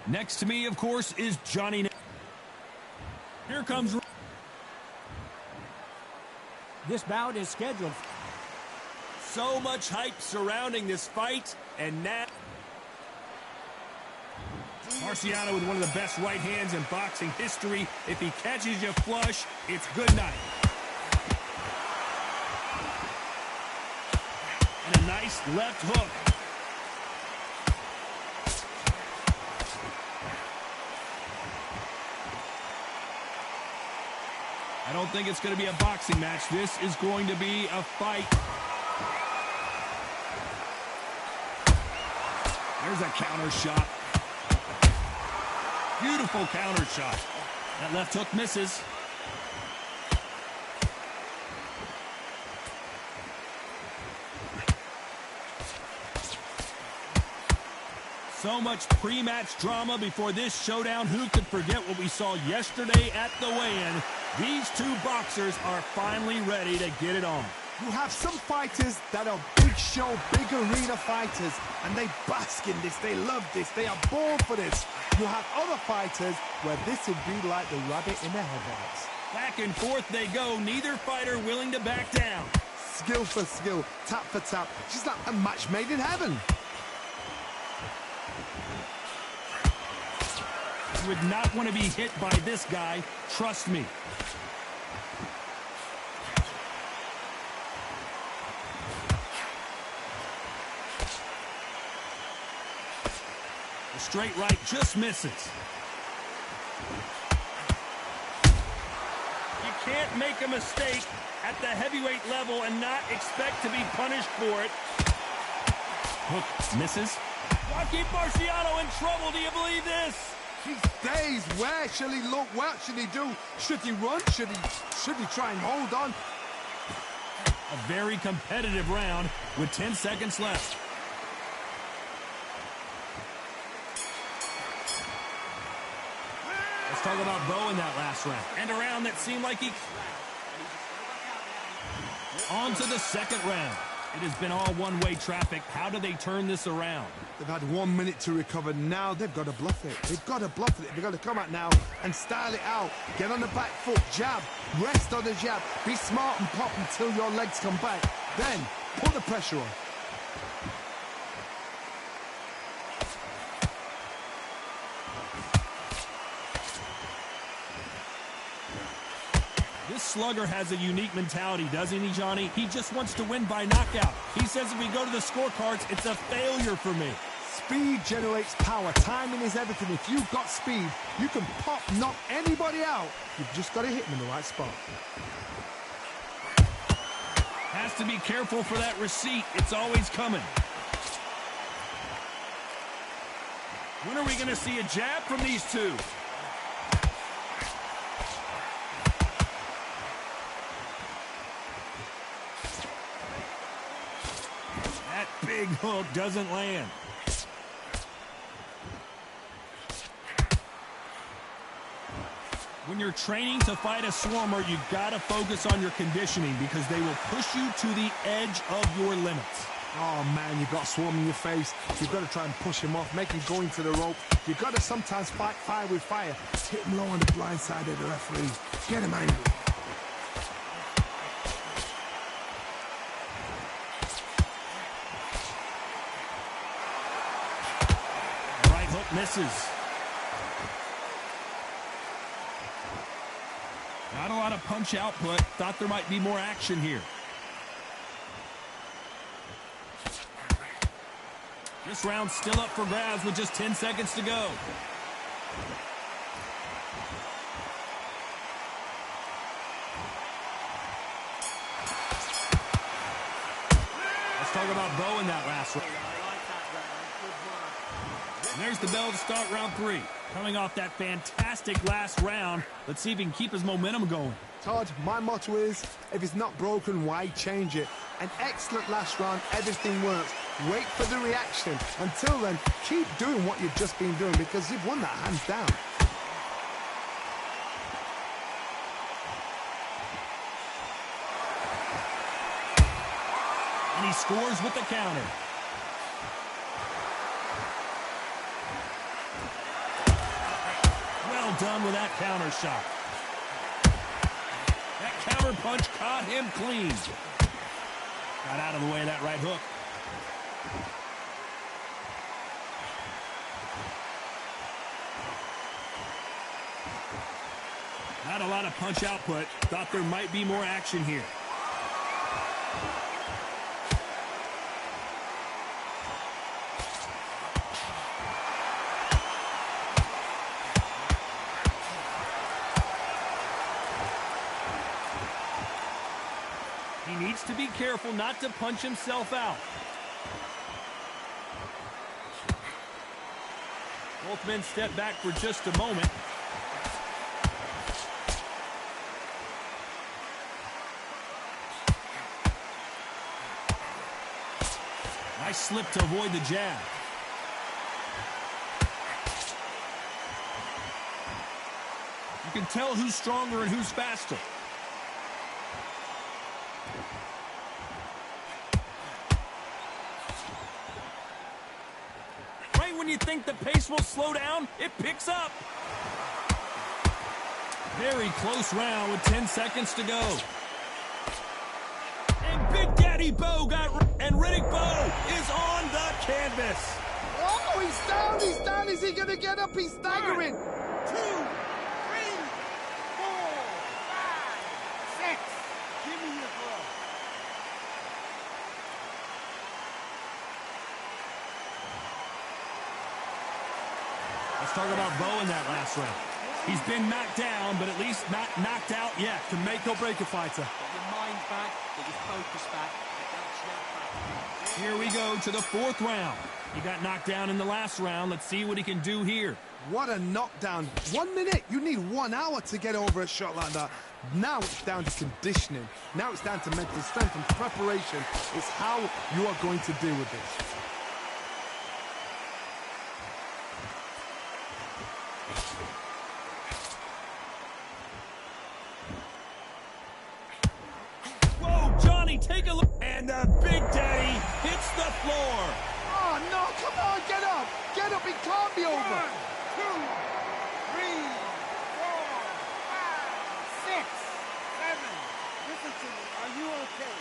Next to me, of course, is Johnny. Here comes. This bout is scheduled. So much hype surrounding this fight, and now Marciano with one of the best right hands in boxing history. If he catches you flush, it's good night. And a nice left hook. I don't think it's going to be a boxing match. This is going to be a fight. There's a counter shot. Beautiful counter shot. That left hook misses. So much pre-match drama before this showdown. Who could forget what we saw yesterday at the weigh-in? These two boxers are finally ready to get it on. You have some fighters that are big show, big arena fighters, and they bask in this, they love this, they are born for this. You have other fighters where this would be like the rabbit in the headlights. Back and forth they go, neither fighter willing to back down. Skill for skill, tap for tap, she's like a match made in heaven. You would not want to be hit by this guy, trust me. The straight right just misses. You can't make a mistake at the heavyweight level and not expect to be punished for it. Hook misses. Rocky Marciano in trouble, do you believe this? He's dazed. Where shall he look? What should he do? Should he run? Should he try and hold on? A very competitive round with 10 seconds left. Let's talk about Bo in that last round. And a round that seemed like he... On to the second round. It has been all one-way traffic. How do they turn this around? They've had 1 minute to recover. Now they've got to bluff it. They've got to bluff it. They've got to come out now and style it out. Get on the back foot, jab, rest on the jab. Be smart and pop until your legs come back. Then put the pressure on. This slugger has a unique mentality, doesn't he, Johnny? He just wants to win by knockout. He says if we go to the scorecards, it's a failure for me. Speed generates power. Timing is everything. If you've got speed, you can pop, knock anybody out. You've just got to hit them in the right spot. Has to be careful for that receipt. It's always coming. When are we going to see a jab from these two? Big hook doesn't land. When you're training to fight a swarmer, you gotta focus on your conditioning because they will push you to the edge of your limits. Oh man, you've got a swarm in your face. You've got to try and push him off, make him go into the rope. You've got to sometimes fight fire with fire. Hit him low on the blind side of the referee. Get him angry. Misses. Not a lot of punch output. Thought there might be more action here. This round's still up for grabs with just 10 seconds to go. Let's talk about Bo in that last round. And there's the bell to start round 3. Coming off that fantastic last round, let's see if he can keep his momentum going. Todd, my motto is, if it's not broken, why change it? An excellent last round, everything works. Wait for the reaction. Until then, keep doing what you've just been doing because you've won that hands down. And he scores with the counter. done with that counter shot. That counter punch caught him clean. Got out of the way of that right hook. Not a lot of punch output. Thought there might be more action here. He needs to be careful not to punch himself out. Both men step back for just a moment. Nice slip to avoid the jab. You can tell who's stronger and who's faster. Right when you think the pace will slow down, it picks up. Very close round with 10 seconds to go. And Big Daddy Bo and Riddick Bowe is on the canvas. Oh, he's down, he's down. Is he going to get up? He's staggering. 1, 2, 3, 4, 5, 6. Give me your glove. Let's talk about Bo in that last round. He's been knocked down, but at least not knocked out yet. To make or break a fighter. Get your mind back, get your focus back, get that snap back. Here we go to the 4th round. He got knocked down in the last round. Let's see what he can do here. What a knockdown. 1 minute. You need 1 hour to get over a shot like that. Now it's down to conditioning. Now it's down to mental strength and preparation. It's how you are going to deal with this. Whoa, Johnny, take a look. And the Big Daddy hits the floor. Oh, no, come on, get up. Get up, it can't be over. 1, 2, 3, 4, 5, 6, 7. Listen to me. Are you okay?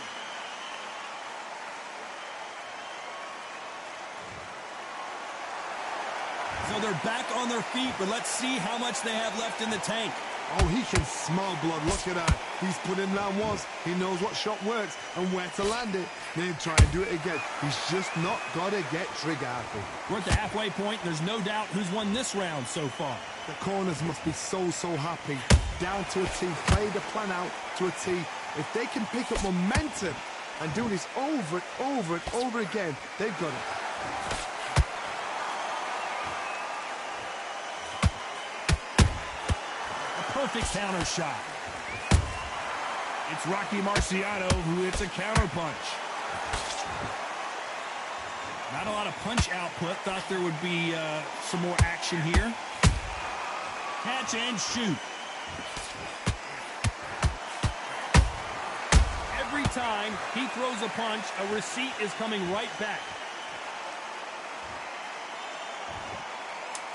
So they're back on their feet, but let's see how much they have left in the tank. Oh, he can smell blood. Look at that. He's put in round once. He knows what shot works and where to land it. Then try and do it again. He's just not got to get trigger happy. We're at the halfway point. There's no doubt who's won this round so far. The corners must be so happy. Down to a T. Play the plan out to a T. If they can pick up momentum and do this over and over again, they've got it. Perfect counter shot. It's Rocky Marciano who hits a counter punch. Not a lot of punch output. Thought there would be some more action here. Catch and shoot. Every time he throws a punch, a receipt is coming right back.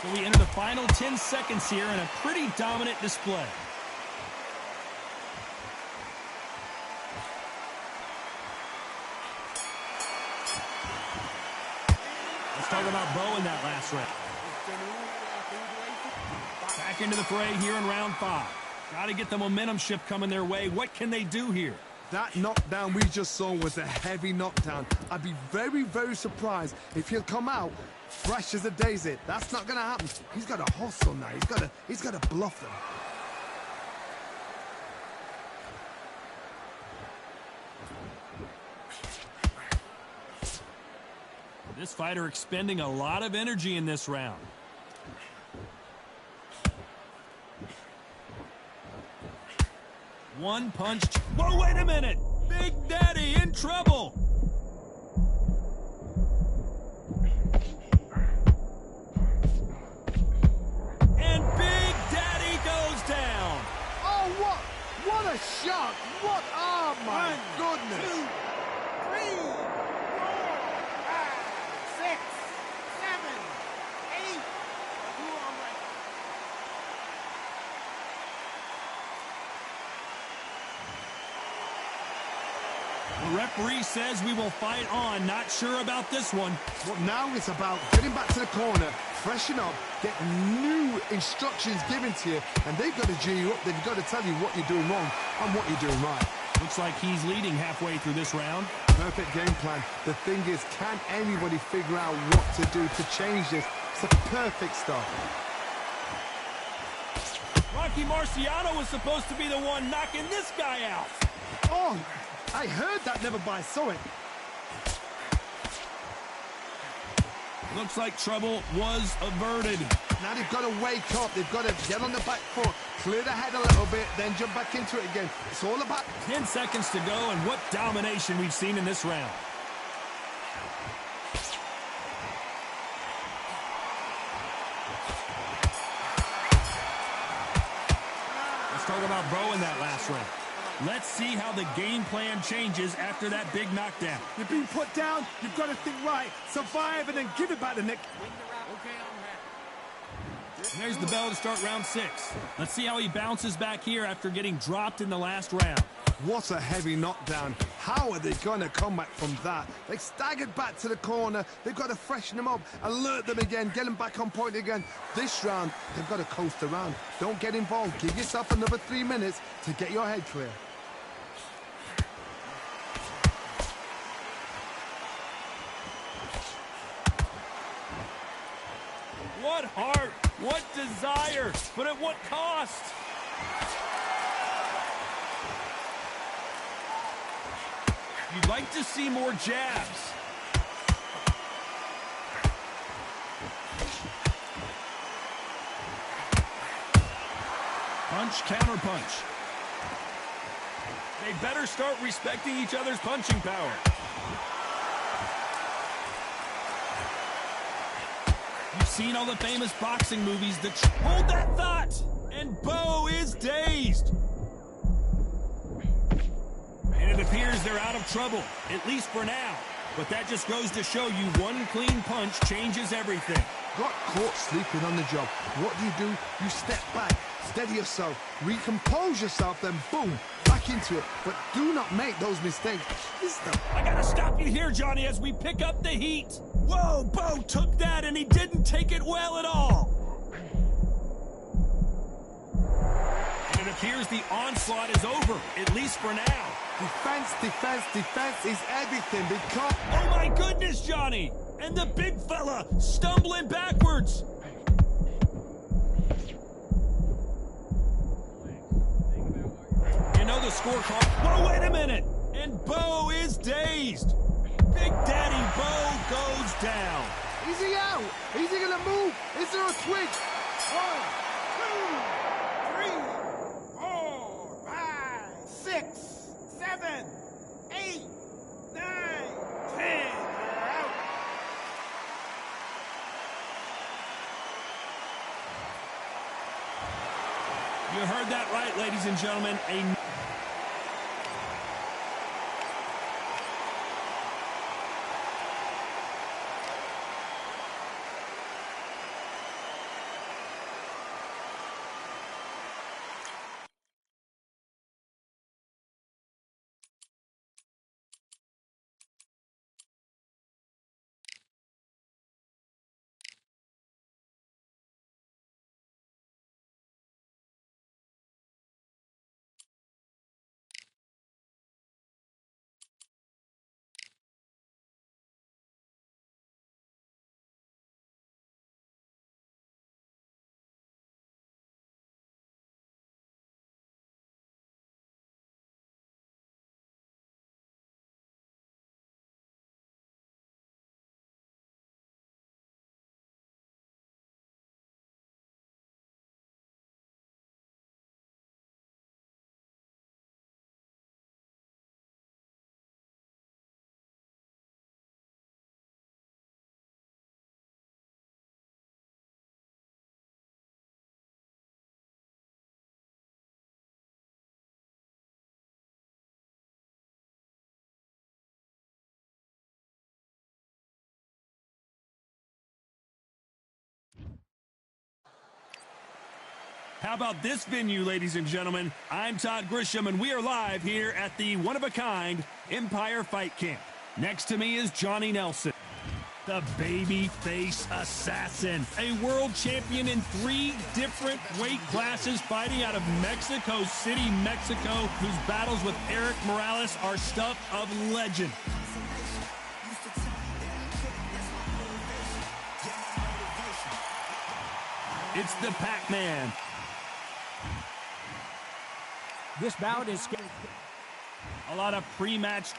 So we enter the final 10 seconds here in a pretty dominant display. Let's talk about Bo in that last round. Back into the fray here in round 5. Got to get the momentum shift coming their way. What can they do here? That knockdown we just saw was a heavy knockdown. I'd be very surprised if he'll come out fresh as a daisy. That's not going to happen. He's got to hustle now. He's got to bluff them. This fighter expending a lot of energy in this round. One punch. Whoa, wait a minute. Big Daddy in trouble. And Big Daddy goes down. Oh, what a shot. What, oh my goodness. 2, 3, 4, 5, 6, 7, 8. You all right? The referee says we will fight on. Not sure about this one. But now it's about getting back to the corner, freshen up, get new instructions given to you, and they've got to G you up. They've got to tell you what you're doing wrong and what you're doing right. Looks like he's leading halfway through this round. Perfect game plan. The thing is, can anybody figure out what to do to change this? It's a perfect start. Rocky Marciano was supposed to be the one knocking this guy out. Oh, I heard that, never by saw it. Looks like trouble was averted. Now they've got to wake up. They've got to get on the back foot, clear the head a little bit, then jump back into it again. It's all about 10 seconds to go, and what domination we've seen in this round. Let's talk about Bo in that last round. Let's see how the game plan changes after that big knockdown. You've been put down, you've got to think right, survive, and then give it back to Nick. There's the bell to start round 6. Let's see how he bounces back here after getting dropped in the last round. What a heavy knockdown. How are they going to come back from that? They staggered back to the corner. They've got to freshen them up, alert them again, get them back on point again. This round, they've got to coast around. Don't get involved. Give yourself another 3 minutes to get your head clear. What heart, what desire, but at what cost? You'd like to see more jabs. Punch, counter punch. They better start respecting each other's punching power. You've seen all the famous boxing movies that hold that thought, and Bo is dazed. And it appears they're out of trouble, at least for now. But that just goes to show you one clean punch changes everything. Got caught sleeping on the job. What do? You step back, steady yourself, recompose yourself, then boom, back into it. But do not make those mistakes. I gotta stop you here, Johnny, as we pick up the heat. Whoa, Bo took that and he didn't take it well at all. And it appears the onslaught is over, at least for now. Defense, defense, defense is everything because... Oh my goodness, Johnny! And the big fella stumbling backwards. You know the scorecard. Whoa, wait a minute! And Bo is dazed. Big Daddy Bo goes down. Is he out? Is he gonna move? Is there a twitch? 1, 2, 3, 4, 5, 6, 7, 8, 9, 10. You're out. You heard that right, ladies and gentlemen. How about this venue, ladies and gentlemen? I'm Todd Grisham, and we are live here at the one-of-a-kind Empire Fight Camp. Next to me is Johnny Nelson, the babyface assassin, a world champion in 3 different weight classes, fighting out of Mexico City, Mexico, whose battles with Eric Morales are stuff of legend. It's the Pac-Man. This bout is scheduled. A lot of pre-match.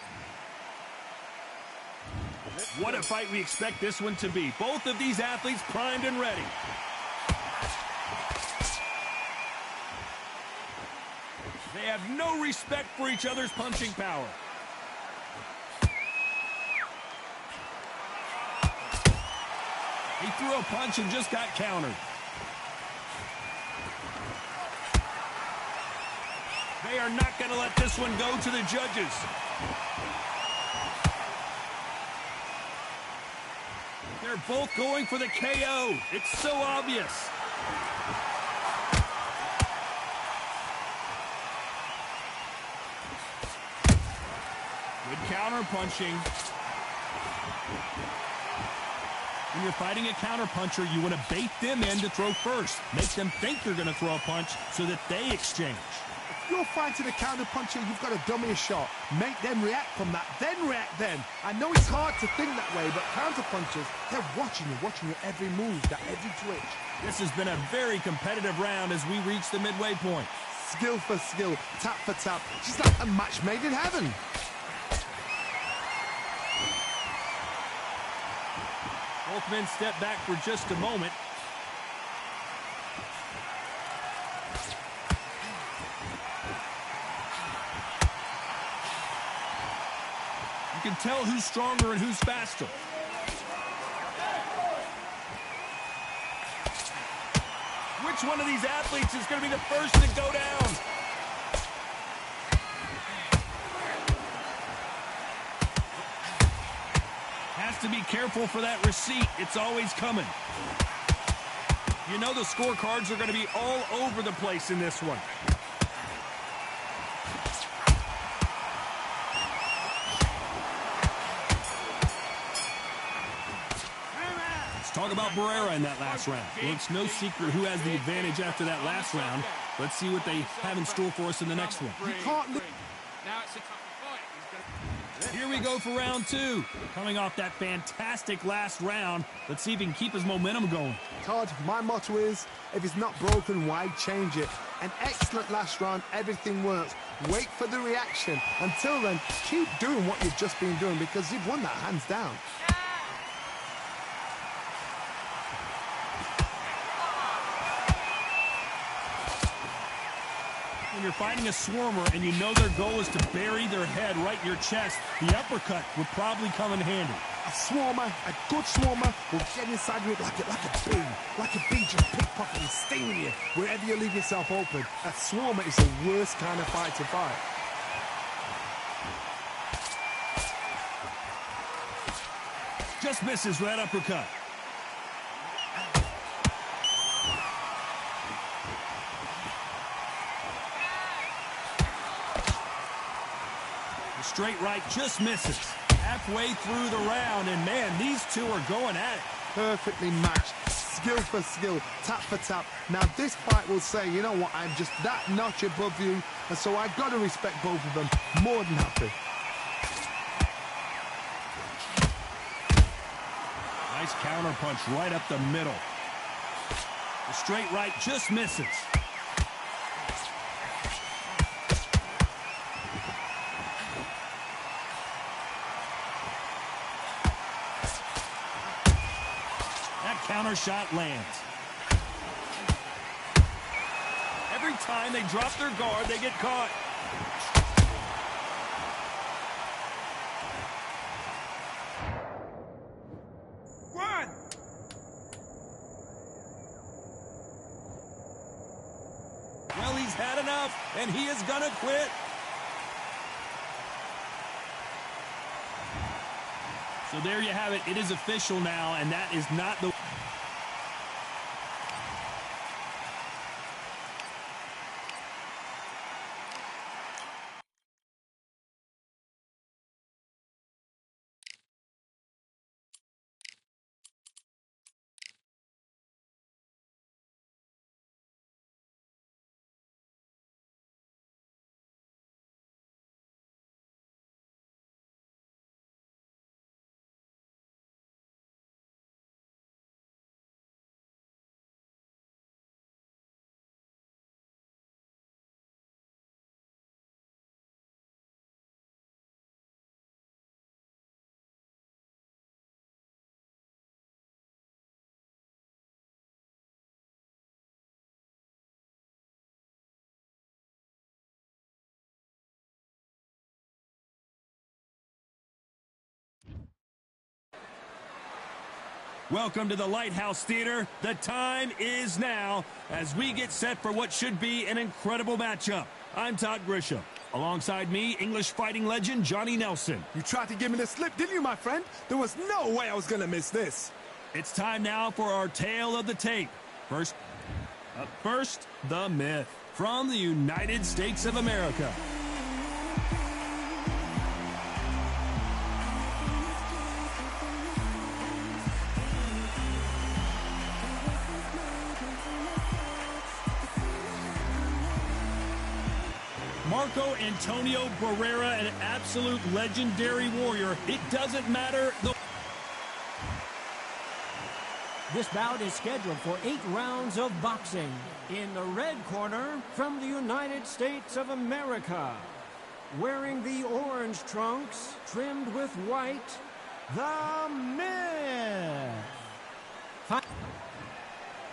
What a fight we expect this one to be. Both of these athletes primed and ready. They have no respect for each other's punching power. He threw a punch and just got countered. They are not going to let this one go to the judges. They're both going for the KO. It's so obvious. Good counter punching. When you're fighting a counter puncher, you want to bait them in to throw first. Make them think you're going to throw a punch so that they exchange. If you're fighting a counter puncher, you've got to dummy a shot. Make them react from that, then react then. I know it's hard to think that way, but counter punchers, they're watching your every move, that every twitch. This has been a very competitive round as we reach the midway point. Skill for skill, tap for tap. Just like a match made in heaven. Both men step back for just a moment. You can tell who's stronger and who's faster. Which one of these athletes is going to be the first to go down? Has to be careful for that receipt. It's always coming. You know the scorecards are going to be all over the place in this one. Let's talk about Barrera in that last round. Well, it's no secret who has the advantage after that last round. Let's see what they have in store for us in the next one. You can't look. Now it's a tougher fight. Here we go for round 2. Coming off that fantastic last round, let's see if he can keep his momentum going. Todd, my motto is, if it's not broken, why change it? An excellent last round, everything works. Wait for the reaction. Until then, keep doing what you've just been doing because you've won that hands down. When you're fighting a swarmer and you know their goal is to bury their head right in your chest, the uppercut would probably come in handy. A swarmer, a good swarmer, will get inside you like a bee just pickpocketing, stinging you wherever you leave yourself open. A swarmer is the worst kind of fight to fight. Just misses with that uppercut. The straight right just misses. Halfway through the round, and man, these two are going at it. Perfectly matched, skill for skill, tap for tap. Now this fight will say, you know what, I'm just that notch above you, and so I've got to respect both of them. More than happy. Nice counter punch right up the middle. The straight right just misses. Counter shot lands. Every time they drop their guard, they get caught. One. Well, he's had enough, and he is gonna quit. So there you have it. It is official now, and that is not the Welcome to the Lighthouse Theater. The time is now as we get set for what should be an incredible matchup. I'm Todd Grisham. Alongside me, English fighting legend Johnny Nelson. You tried to give me the slip, didn't you, my friend? There was no way I was going to miss this. It's time now for our tale of the tape. First, the myth from the United States of America. Marco Antonio Barrera, an absolute legendary warrior. It doesn't matter. This bout is scheduled for 8 rounds of boxing. In the red corner, from the United States of America, wearing the orange trunks trimmed with white, the Myth.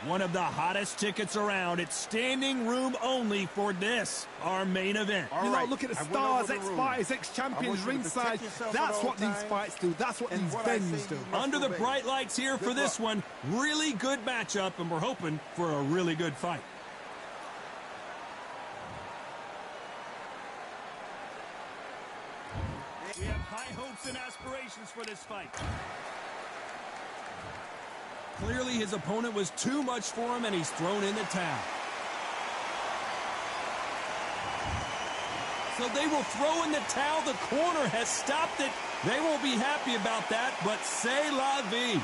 One of the hottest tickets around. It's standing room only for this, our main event. You know, look at the stars, ex-fighters, ex-champions ringside. That's what these fights do. That's what these venues do. Under the bright lights here for this one, really good matchup, and we're hoping for a really good fight. We have high hopes and aspirations for this fight. Clearly his opponent was too much for him, and he's thrown in the towel. So they will throw in the towel. The corner has stopped it. They won't be happy about that, but c'est la vie.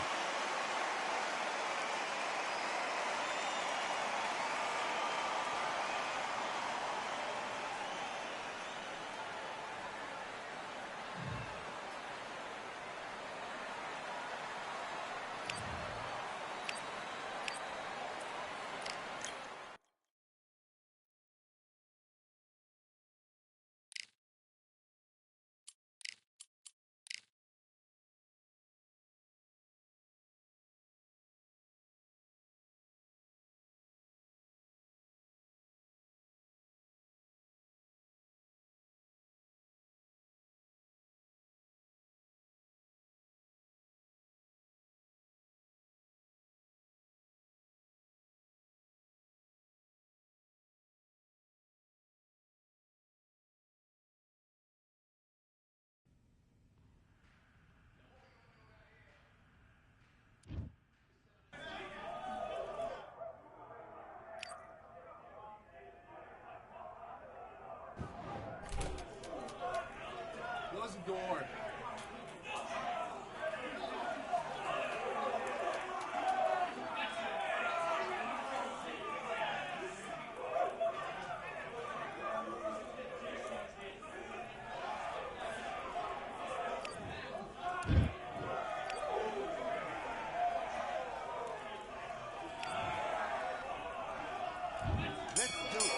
Close the door. Let's do it.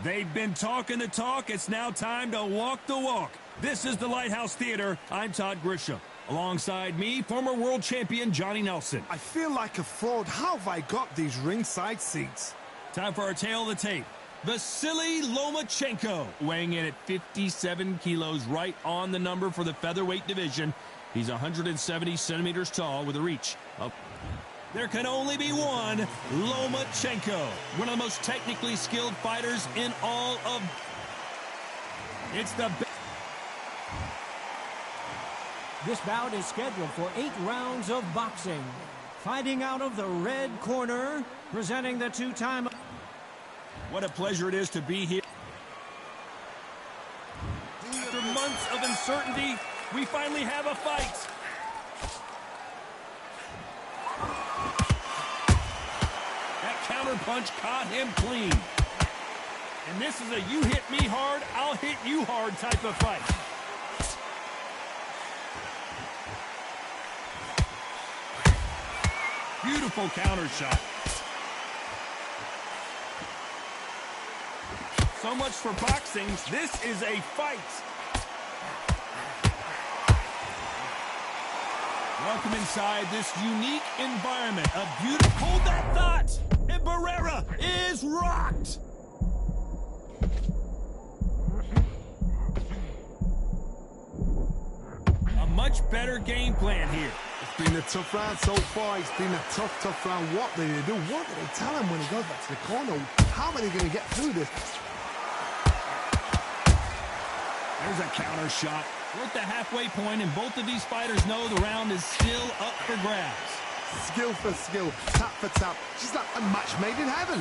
They've been talking the talk. It's now time to walk the walk. This is the Lighthouse Theater. I'm Todd Grisham. Alongside me, former world champion Johnny Nelson. I feel like a fraud. How have I got these ringside seats? Time for our tail of the tape. Vasily Lomachenko, weighing in at 57 kilos, right on the number for the featherweight division. He's 170 centimeters tall with a reach of... There can only be one, Lomachenko, one of the most technically skilled fighters in all of... It's the... This bout is scheduled for 8 rounds of boxing. Fighting out of the red corner, presenting the two-time... What a pleasure it is to be here. After months of uncertainty, we finally have a fight. That counterpunch caught him clean. And this is a you hit me hard, I'll hit you hard type of fight. Beautiful counter shot. So much for boxing. This is a fight. Welcome inside this unique environment. A beautiful... Hold that thought! And Barrera is rocked! A much better game plan here. It's been a tough round so far. It's been a tough round. What do they do? What do they tell him when he goes back to the corner? How are they going to get through this? There's a counter shot. We're at the halfway point, and both of these fighters know the round is still up for grabs. Skill for skill, tap for tap. She's like a match made in heaven.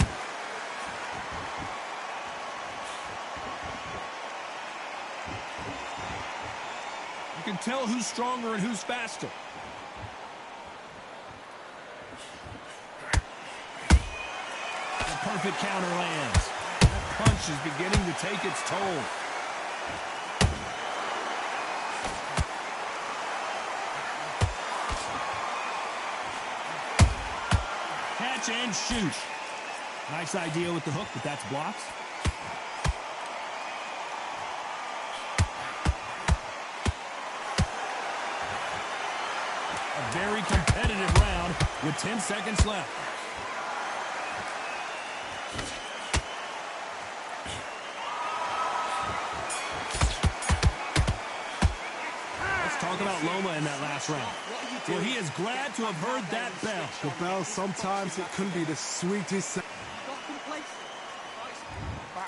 You can tell who's stronger and who's faster. The perfect counter lands. That punch is beginning to take its toll. Catch and shoot. Nice idea with the hook, but that's blocked. A very competitive round with 10 seconds left. Let's talk about Loma in that last round. Well, he is glad to have heard that bell. The bell, sometimes it can be the sweetest.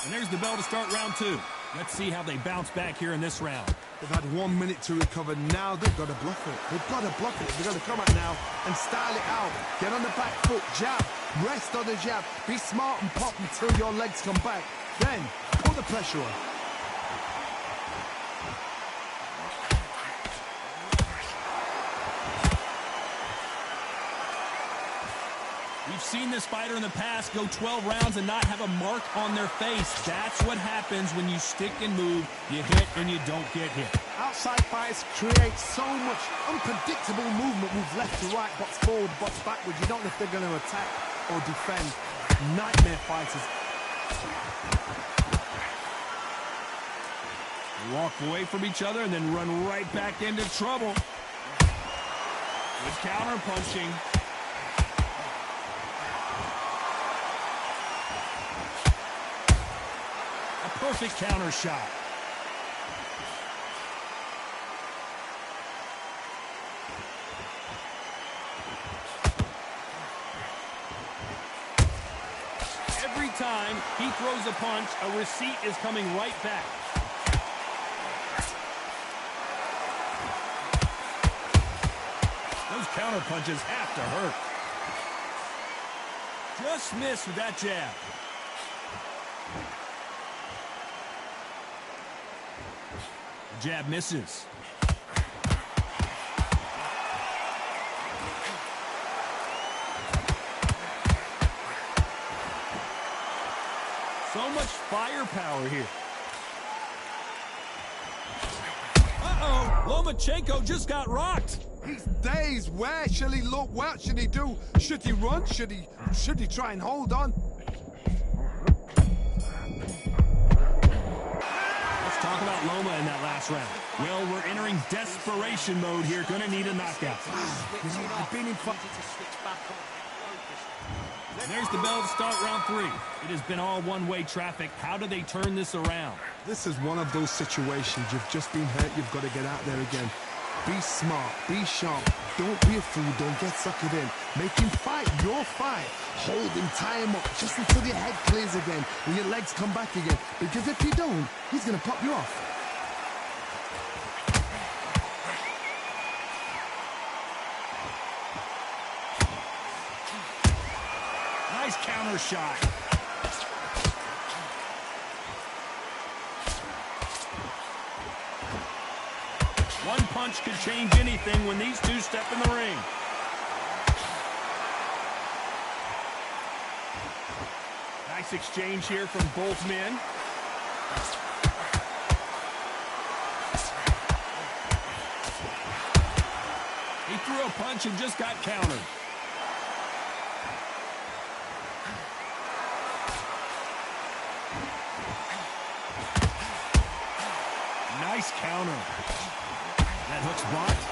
And there's the bell to start round 2. Let's see how they bounce back here in this round. They've had 1 minute to recover. Now they've got to bluff it. They've got to bluff it. They've got to come out now and style it out. Get on the back foot, jab, rest on the jab. Be smart and pop until your legs come back. Then, put the pressure on. We've seen this fighter in the past go 12 rounds and not have a mark on their face. That's what happens when you stick and move. You hit and you don't get hit. Outside fighters create so much unpredictable movement. Move left to right, box forward, box backwards. You don't know if they're going to attack or defend. Nightmare fighters. Walk away from each other and then run right back into trouble. Good counter punching. Perfect counter shot. Every time he throws a punch, a receipt is coming right back. Those counter punches have to hurt. Just missed with that jab. Jab misses. So much firepower here. Uh-oh, Lomachenko just got rocked. He's dazed. Where shall he look? What should he do? Should he run? Should he try and hold on? about Loma in that last round? Well, we're entering desperation mode here. Gonna need a knockout. I've been in fight. There's the bell to start round 3. It has been all one-way traffic. How do they turn this around? This is one of those situations. You've just been hurt. You've got to get out there again. Be smart. Be sharp. Don't be a fool. Don't get suckered in. Make him fight your fight. Hold him, tie him up, just until your head clears again and your legs come back again. Because if you don't, he's going to pop you off. Nice counter shot. One punch could change anything when these two step in the ring. Nice exchange here from both men. He threw a punch and just got countered. Nice counter. That hook's blocked.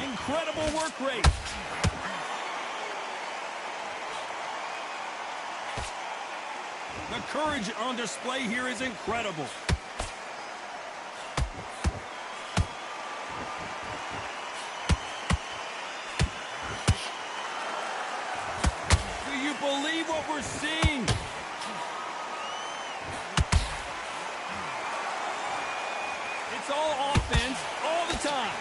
Incredible work rate. The courage on display here is incredible. Do you believe what we're seeing? It's all offense all the time.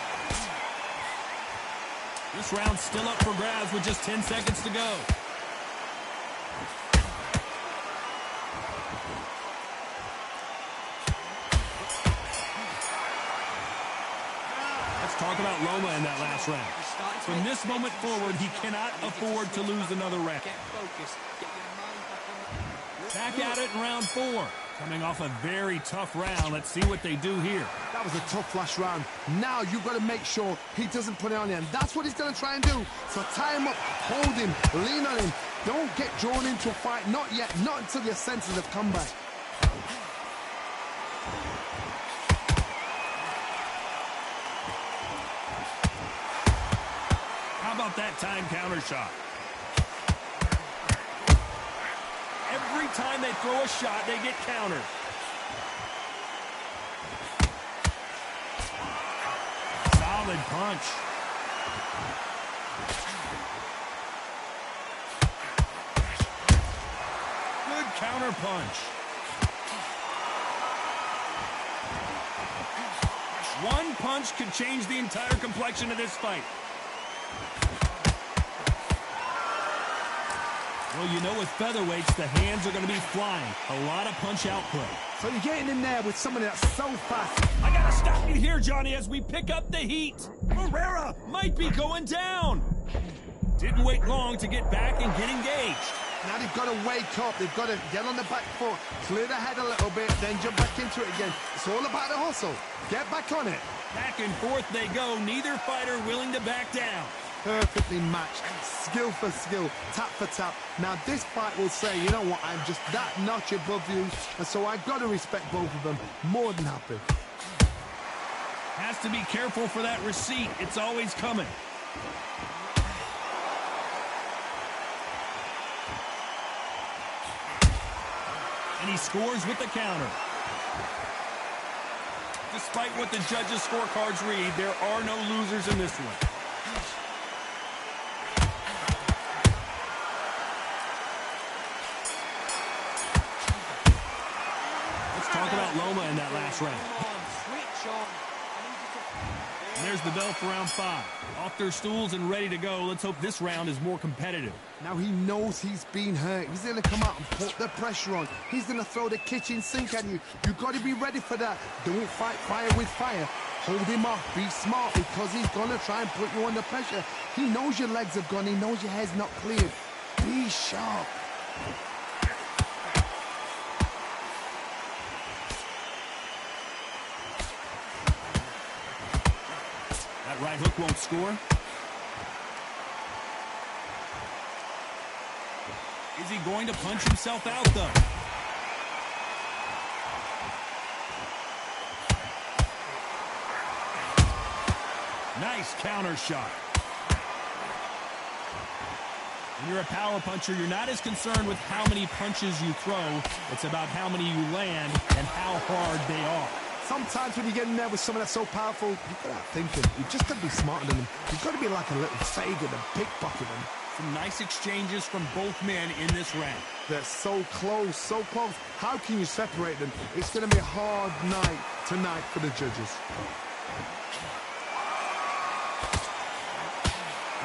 This round's still up for grabs with just 10 seconds to go. Let's talk about Loma in that last round. From this moment forward, he cannot afford to lose another round. Back at it in round 4. Coming off a very tough round. Let's see what they do here. That was a tough last round. Now you've got to make sure he doesn't put it on him. That's what he's going to try and do. So tie him up, hold him, lean on him. Don't get drawn into a fight. Not yet. Not until your senses have come back. How about that time counter shot? Every time they throw a shot, they get countered. Solid punch. Good counter punch. One punch could change the entire complexion of this fight. Well, you know with featherweights, the hands are going to be flying. A lot of punch output. So you're getting in there with somebody that's so fast. I got to stop you here, Johnny, as we pick up the heat. Herrera might be going down. Didn't wait long to get back and get engaged. Now they've got to wake up. They've got to get on the back foot, clear the head a little bit, then jump back into it again. It's all about the hustle. Get back on it. Back and forth they go. Neither fighter willing to back down. Perfectly matched, skill for skill, tap for tap. Now this fight will say, you know what, I'm just that notch above you, and so I've got to respect both of them. More than happy. Has to be careful for that receipt. It's always coming. And he scores with the counter. Despite what the judges' scorecards read, there are no losers in this one. Talk about Loma in that last round. And there's the bell for round 5. Off their stools and ready to go. Let's hope this round is more competitive. Now he knows he's been hurt. He's going to come out and put the pressure on. He's going to throw the kitchen sink at you. You've got to be ready for that. Don't fight fire with fire. Hold him off. Be smart because he's going to try and put you under pressure. He knows your legs have gone. He knows your head's not cleared. Be sharp. Right hook won't score. Is he going to punch himself out, though? Nice counter shot. When you're a power puncher, you're not as concerned with how many punches you throw. It's about how many you land and how hard they are. Sometimes when you get in there with someone that's so powerful, you've got to thinking. You've just got to be smarter than them. You've got to be like a little Fagan and pickpocket them. Some nice exchanges from both men in this round. They're so close, so close. How can you separate them? It's going to be a hard night tonight for the judges.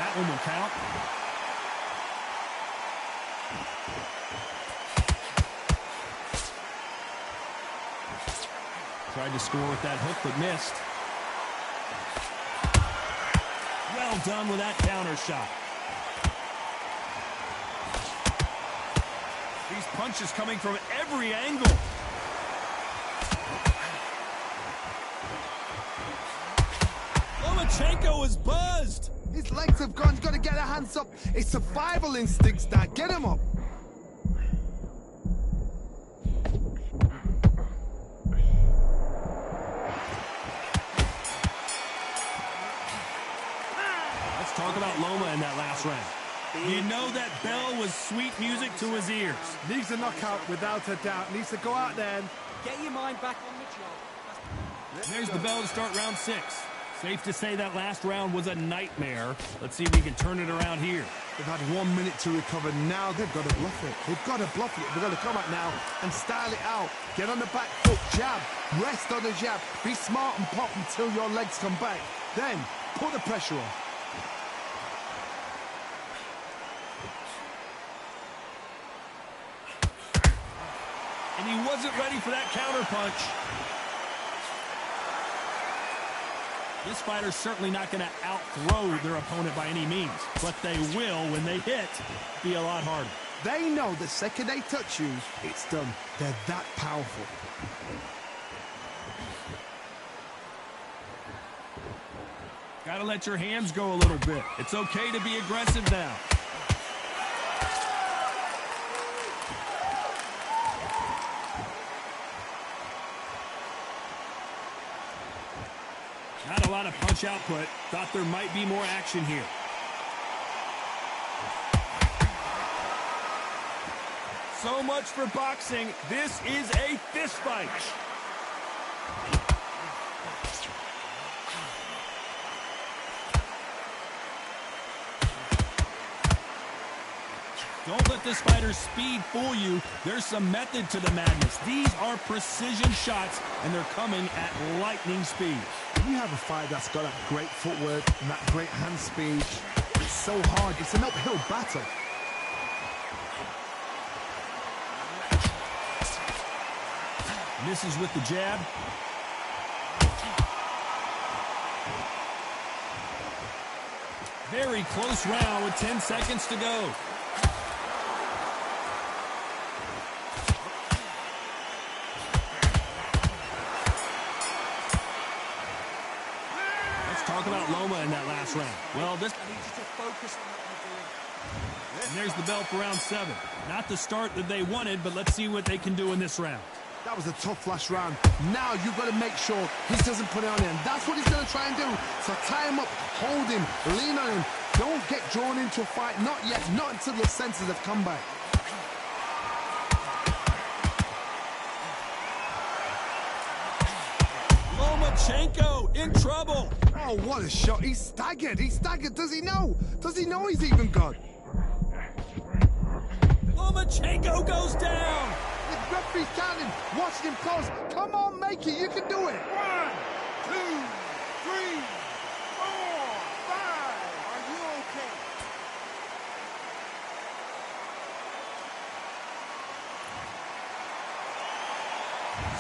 That one will count. Tried to score with that hook, but missed. Well done with that counter shot. These punches coming from every angle. Lomachenko is buzzed. His legs have gone. He's got to get their hands up. It's survival instincts that get him up. Talk about Loma in that last round. You know that bell was sweet music to his ears. Needs a knockout without a doubt. Needs to go out there and Get your mind back on the job. There's the bell to start round 6. Safe to say that last round was a nightmare. Let's see if we can turn it around here. they've had 1 minute to recover. Now they've got to bluff it. They've got to bluff it. They've got to come out now and style it out. Get on the back foot, jab, rest on the jab. Be smart and pop until your legs come back. Then put the pressure on. And he wasn't ready for that counter punch. This fighter's certainly not going to out-throw their opponent by any means, but they will, when they hit, be a lot harder. They know the second they touch you, it's done. They're that powerful. Got to let your hands go a little bit. It's okay to be aggressive now. Not a lot of punch output. Thought there might be more action here. So much for boxing. This is a fist fight. Don't let this fighter's speed fool you. There's some method to the madness. These are precision shots, and they're coming at lightning speed. When you have a fight that's got that great footwork and that great hand speed, it's so hard. It's an uphill battle. Misses with the jab. Very close round with 10 seconds to go. Talk about Loma in that last round. Well, this... I need you to focus on what you're doing. And there's the bell for round 7. Not the start that they wanted, but let's see what they can do in this round. That was a tough last round. Now you've got to make sure he doesn't put it on him. That's what he's going to try and do. So tie him up, hold him, lean on him. Don't get drawn into a fight. Not yet. Not until the senses have come back. Lomachenko in trouble. Oh, what a shot. He's staggered. He's staggered. Does he know? Does he know he's even gone? Lomachenko goes down. The referee's counting, watching him close. Come on, make it. You can do it. 1, 2, 3, 4, 5. Are you okay?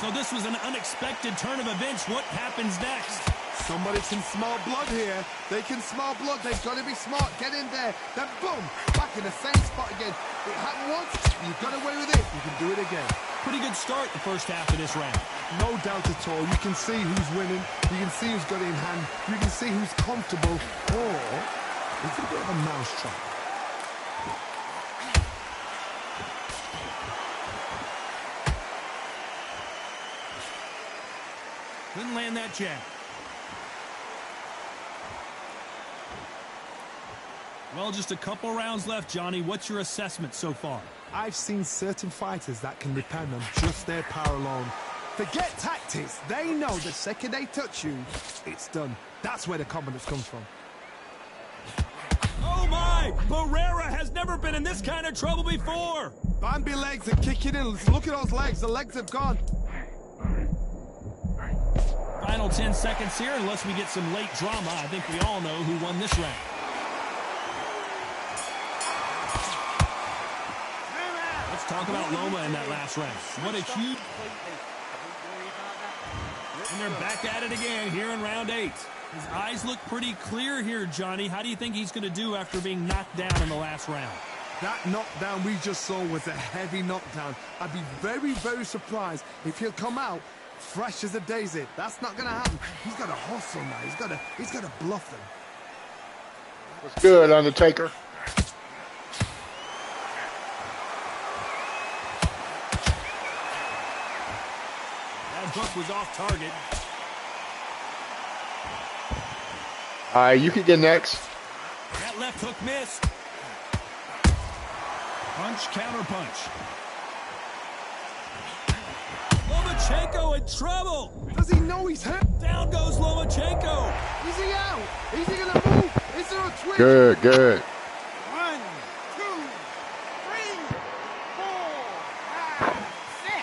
So this was an unexpected turn of events. What happens next? Somebody can smell blood here. They can smell blood. They've got to be smart. Get in there. Then boom, back in the same spot again. It happened once. You got away with it. You can do it again. Pretty good start the first half of this round. No doubt at all. You can see who's winning. You can see who's got it in hand. You can see who's comfortable. Or it's a bit of a mousetrap. Couldn't land that jab. Well, just a couple rounds left, Johnny. What's your assessment so far? I've seen certain fighters that can depend on just their power alone. Forget tactics. They know the second they touch you, it's done. That's where the confidence comes from. Oh, my! Barrera has never been in this kind of trouble before. Bambi legs are kicking in. Look at those legs. The legs have gone. Final 10 seconds here, unless we get some late drama. I think we all know who won this round. Let's talk about Loma in that last round. What a huge... And they're back at it again here in round 8. His eyes look pretty clear here, Johnny. How do you think he's going to do after being knocked down in the last round? That knockdown we just saw was a heavy knockdown. I'd be very, very surprised if he'll come out fresh as a daisy. That's not going to happen. He's got to hustle now. He's got to bluff them. What's good, Undertaker? That hook was off target. All right, you can get next. That left hook missed. Punch, counter punch. Lomachenko in trouble. Does he know he's hurt? Down goes Lomachenko. Is he out? Is he going to move? Is there a twitch? Good, good. 1, 2, 3, 4, 5, 6,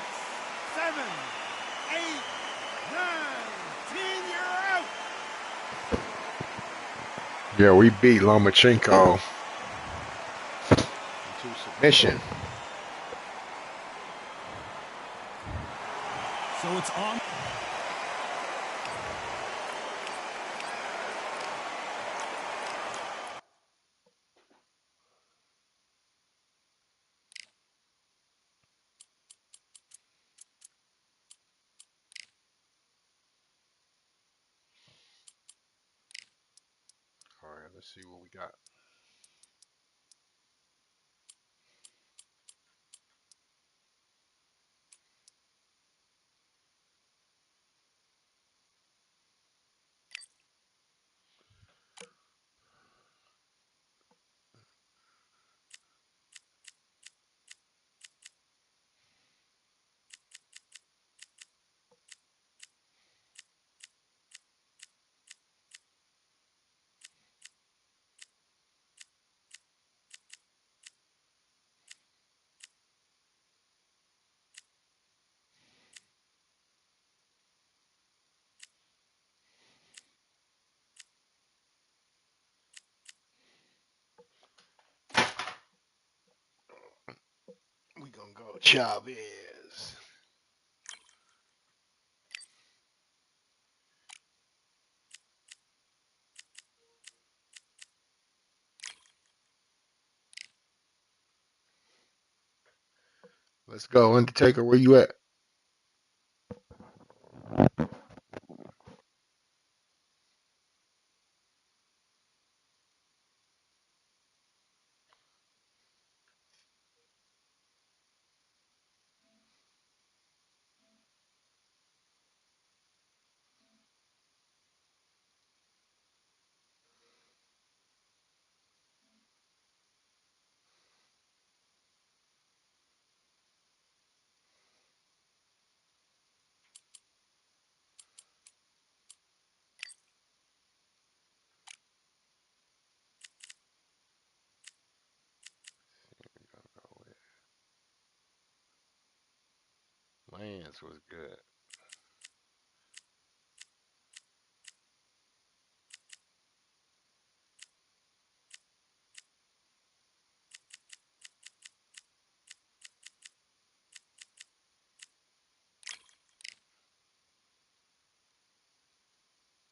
7, 8, 9, 10. You're out. Yeah, we beat Lomachenko to submission. So it's on. All right, let's see what we got. We gonna go Chavez. Let's go, Undertaker. Where you at? Lance was good.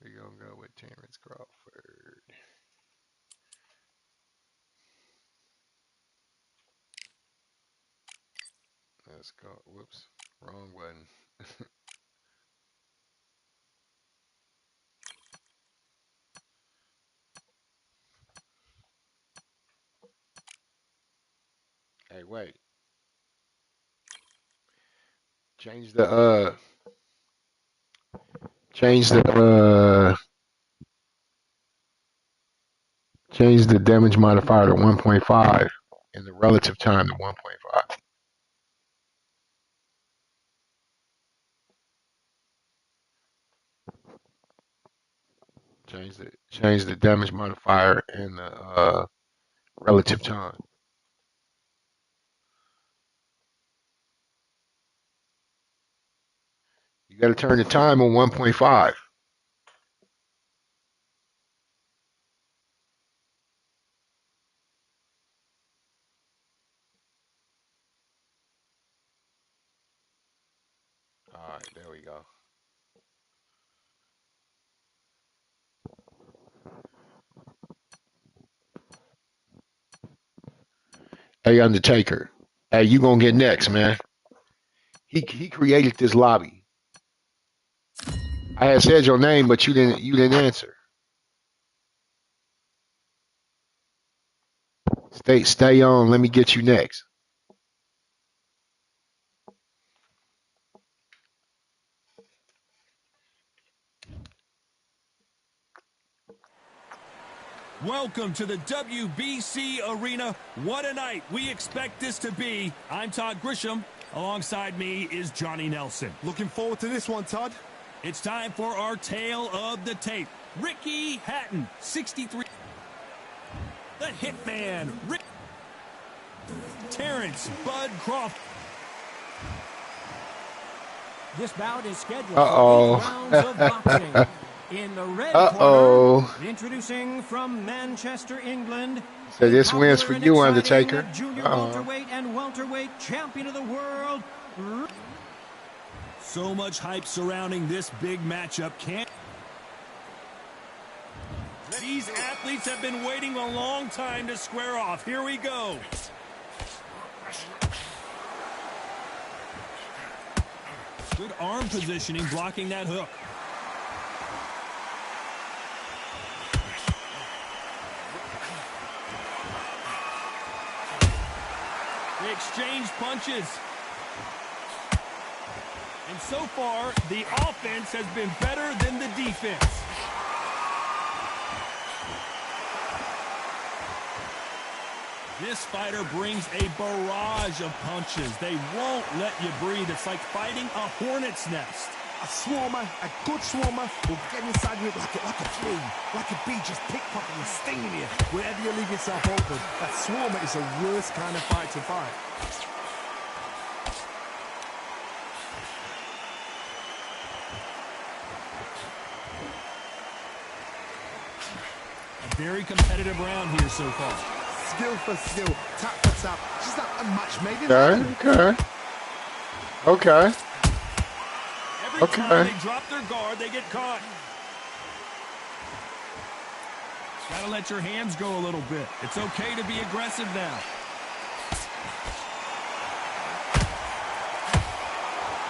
We gonna go with Terrence Crawford. Let's go. Whoops, wrong button. Hey, wait. Change the Change the damage modifier to 1.5 and the relative time to 1.5. Change the damage modifier and the relative time. You got to turn the time on 1.5. All right, there we go. Hey, Undertaker. Hey, you gonna get next, man. He created this lobby. I had said your name, but you didn't answer. Stay on. Let me get you next. Welcome to the WBC Arena. What a night we expect this to be. I'm Todd Grisham. Alongside me is Johnny Nelson. Looking forward to this one, Todd. It's time for our tale of the tape. Ricky Hatton, 63. The Hitman, Rick. Terrence Bud Crawford. This bout is scheduled Uh-oh. for 8 rounds of boxing. In the red Uh-oh. corner, introducing from Manchester, England. So this wins for you, Undertaker. Junior welterweight and welterweight champion of the world. So much hype surrounding this big matchup. These athletes have been waiting a long time to square off. Here we go. Good arm positioning, blocking that hook. They exchange punches. And so far, the offense has been better than the defense. This fighter brings a barrage of punches. They won't let you breathe. It's like fighting a hornet's nest. A swarmer, a good swarmer, will get inside you like a bee, just pickpocketing and stinging you wherever you leave yourself open. That swarmer is the worst kind of fight to fight. A very competitive round here so far. Skill for skill, tap for tap. Just not a match made in Okay. heaven. Okay. Every time they drop their guard, they get caught. Gotta let your hands go a little bit. It's okay to be aggressive now.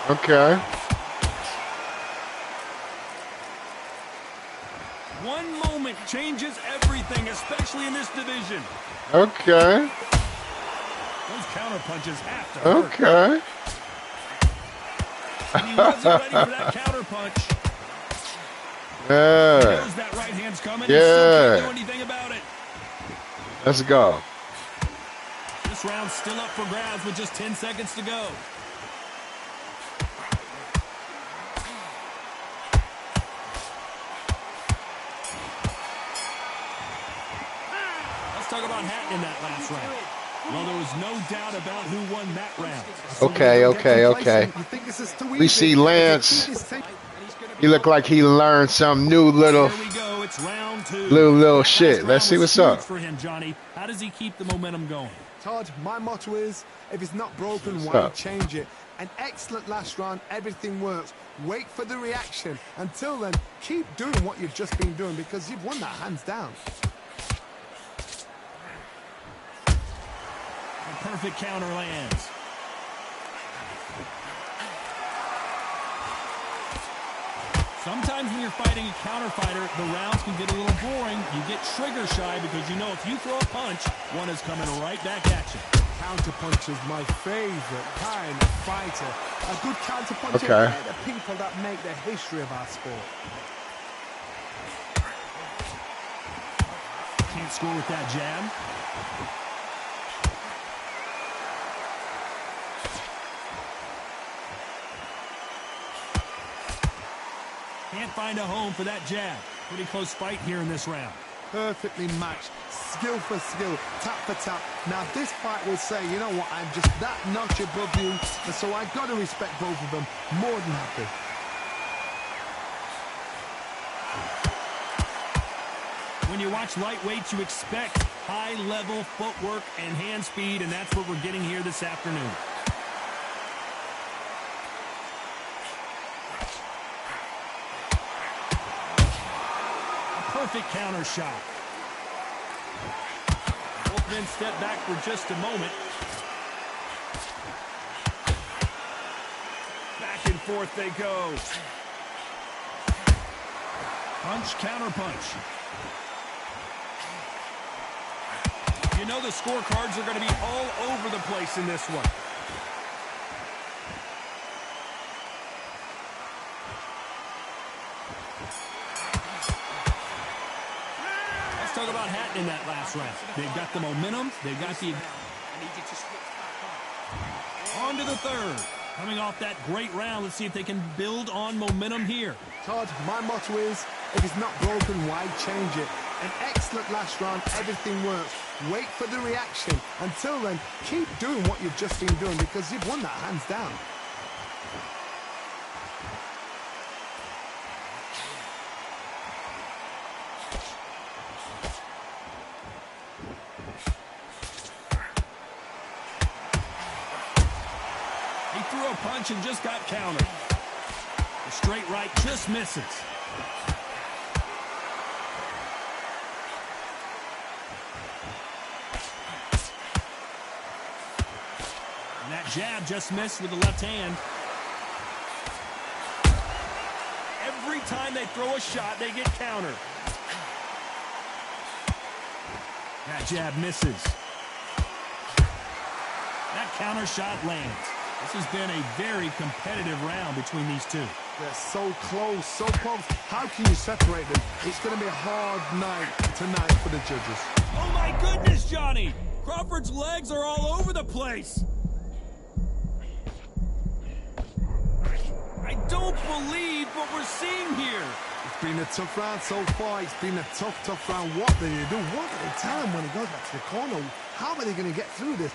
Okay. One moment changes everything, especially in this division. Okay. Those counter punches have to hurt. Okay. And he wasn't ready for that counter punch. Yeah. He knows that right hand's coming. Yeah. He still can't do anything about it. Let's go. This round's still up for grabs with just 10 seconds to go. Let's talk about Hatton in that last round. Well, there was no doubt about who won that round. Okay. We see Lance. He looked like he learned some new little Here we go. It's round two. little shit. Let's see what's up. For him, Johnny. How does he keep the momentum going? Todd, my motto is, if it's not broken, What's why up? change it? An excellent last round, everything works. Wait for the reaction. Until then, keep doing what you've just been doing because you've won that hands down. A perfect counter lands. Sometimes when you're fighting a counter fighter, the rounds can get a little boring. You get trigger shy because you know if you throw a punch, one is coming right back at you. Counter punch is my favorite kind of fighter. A good counter puncher, Okay. they're the people that make the history of our sport. Can't score with that jab. Can't find a home for that jab. Pretty close fight here in this round. Perfectly matched, skill for skill, tap for tap. Now this fight will say, you know what, I'm just that notch above you, and so I got to respect both of them. More than happy. When you watch lightweights, you expect high-level footwork and hand speed, and that's what we're getting here this afternoon. Perfect counter shot. Both men step back for just a moment. Back and forth they go. Punch, counter punch. You know the scorecards are going to be all over the place in this one. Talk about Hatton in that last round. They've got the momentum. They've got the... On to the third. Coming off that great round, let's see if they can build on momentum here. Todd, my motto is, if it's not broken, why change it? An excellent last round, everything works. Wait for the reaction. Until then, keep doing what you've just been doing because you've won that hands down. Threw a punch and just got countered. The straight right just misses. And that jab just missed with the left hand. Every time they throw a shot, they get countered. That jab misses. That counter shot lands. This has been a very competitive round between these two. They're so close, so close. How can you separate them? It's going to be a hard night tonight for the judges. Oh my goodness, Johnny! Crawford's legs are all over the place. I don't believe what we're seeing here. It's been a tough round so far. It's been a tough round. What do you do? What do they tell him when he goes back to the corner? How are they going to get through this?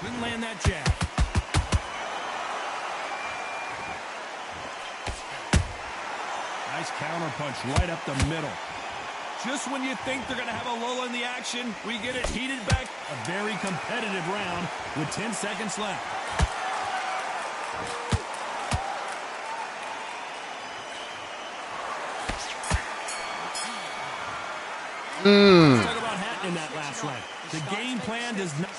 Couldn't land that jab. Nice counter punch right up the middle. Just when you think they're going to have a lull in the action, we get it heated back. A very competitive round with 10 seconds left. Let's talk about Hatton in that last round. The game plan does not...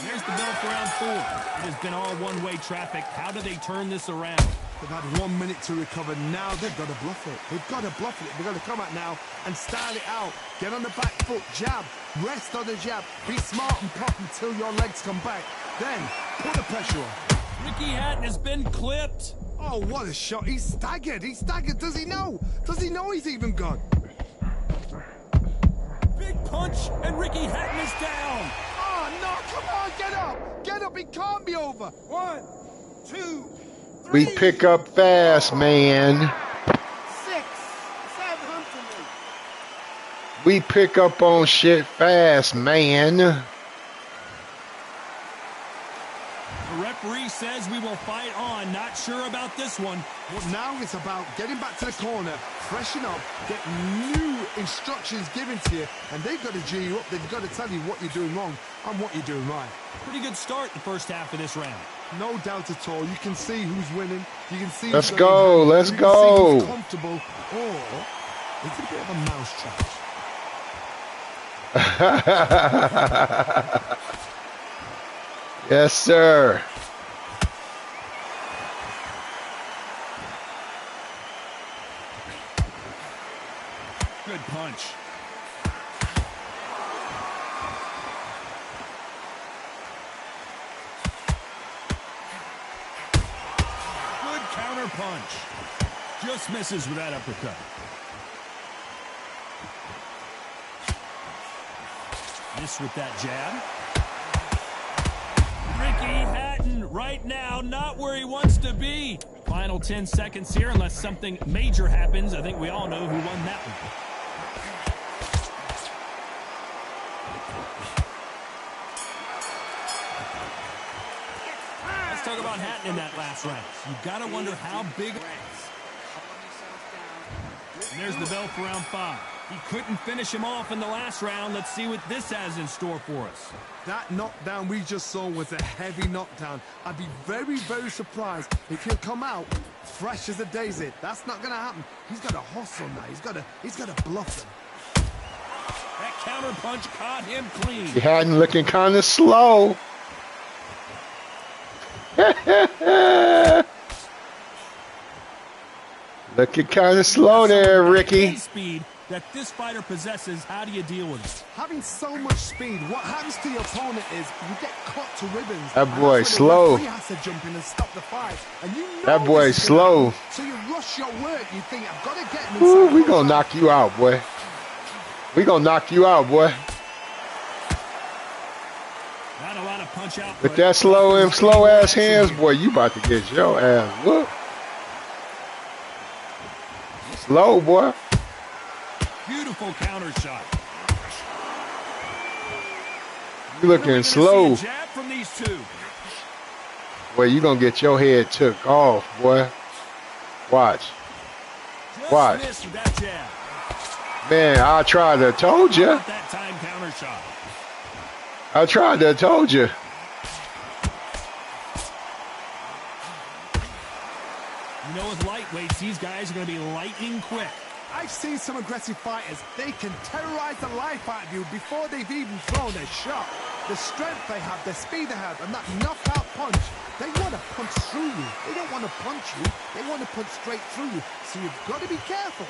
There's the bell for round 4. It has been all one-way traffic. How do they turn this around? They've had 1 minute to recover. Now they've got to bluff it. They've got to bluff it. They've got to come out now and style it out. Get on the back foot, jab, rest on the jab. Be smart and pop until your legs come back. Then put the pressure on. Ricky Hatton has been clipped. Oh, what a shot. He's staggered. He's staggered. Does he know? Does he know he's even gone? Big punch, and Ricky Hatton is down. Oh, no, come on, get up. Get up, it can't be over. 1, 2, 3. We pick up fast, man. 6, 7 to me. We pick up on shit fast, man. The referee says we will fight on. Not sure about this one. But now it's about getting back to the corner, freshen up, get new instructions given to you, and they've got to G you up. They've got to tell you what you're doing wrong and what you're doing right. Pretty good start the first half of this round. No doubt at all. You can see who's winning. You can see. Let's who's go. winning. Let's You go. can see who's comfortable, or it's a bit of a mousetrap. Yes, sir. Good punch. Good counter punch. Just misses with that uppercut. Miss with that jab. Ricky Hatton right now not where he wants to be. Final 10 seconds here unless something major happens. I think we all know who won that one. Let's talk about Hatton in that last round. You've got to wonder how big. And there's the bell for round 5. He couldn't finish him off in the last round. Let's see what this has in store for us. That knockdown we just saw was a heavy knockdown. I'd be very, very surprised if he'll come out fresh as a daisy. That's not going to happen. He's got to hustle now. He's got to bluff him. That counter punch caught him clean. He hadn't looking kind of slow. Looking kind of slow there, Ricky. Speed that this fighter possesses, how do you deal with it? Having so much speed, what happens to your opponent is you get cut to ribbons. That boy's slow. He has to jump in and stop the fight. And you know That boy's slow. So you rush your work. You think, I've got to get him Ooh, inside. we gonna knock you out, boy. We gonna knock you out, boy. Not a lot of punch out. With that slow ass hands, boy, you about to get your ass whooped. Slow, boy. Beautiful counter shot. You looking slow. Jab from these two. Boy, you gonna get your head took off, boy. Watch. Just Watch. missed with that jab. Man, I tried to told you. That time counter shot. I tried to told you. You know, with lightweights, these guys are going to be lightning quick. I've seen some aggressive fighters. They can terrorize the life out of you before they've even thrown a shot. The strength they have, the speed they have, and that knockout punch, they want to punch through you. They don't want to punch you. They want to punch straight through you. So you've got to be careful.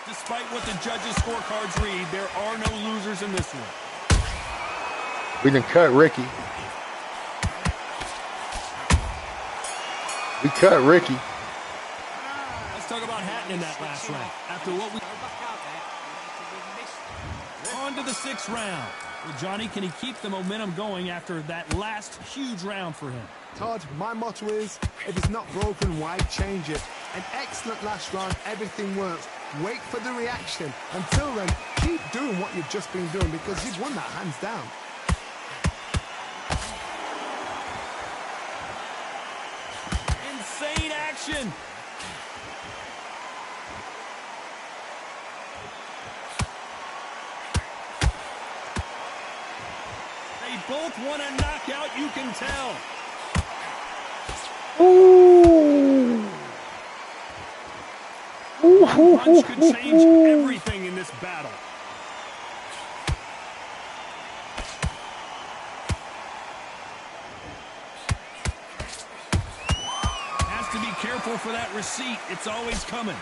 Despite what the judges' scorecards read, there are no losers in this one. We done cut Ricky. We cut Ricky. Let's talk about Hatton in that last round. After what we... On to the 6th round. Well, Johnny, can he keep the momentum going after that last huge round for him? Todd, my motto is, if it's not broken, why change it? An excellent last round, everything works. Wait for the reaction. Until then, keep doing what you've just been doing because you've won that hands down. Insane action. They both want a knockout, you can tell. Ooh. One punch could change everything in this battle. Has to be careful for that receipt. It's always coming.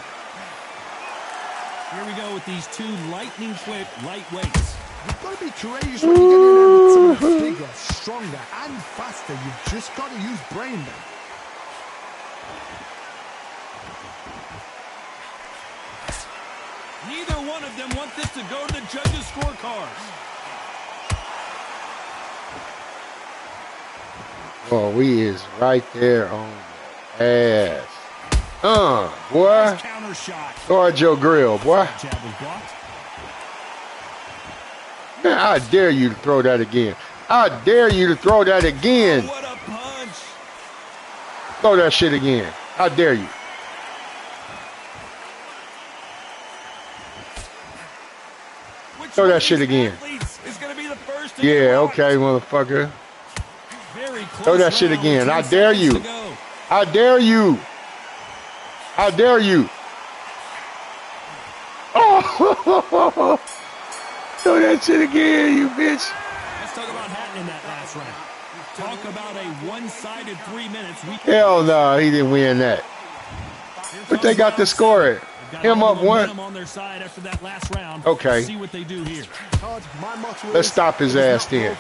Here we go with these two lightning quick lightweights. You've got to be courageous when you get in there with someone bigger, stronger, and faster. You've just got to use brain then. Neither one of them want this to go to the judges' scorecards. Oh, we is right there on the ass. Boy. Counter shot. Guard your grill, boy. Jab was blocked. Man, I dare you to throw that again. I dare you to throw that again. What a punch. Throw that shit again. I dare you. Throw that shit again. Yeah, okay, motherfucker. Throw that shit again. I dare you. I dare you. I dare you. Throw that shit again, you bitch. Let's talk about Hatton in that last round. Talk about a one-sided 3 minutes. Hell no, he didn't win that. But they got to score it. Him up one. On their side after that last round. Okay. See what they do here. Let's stop his ass then.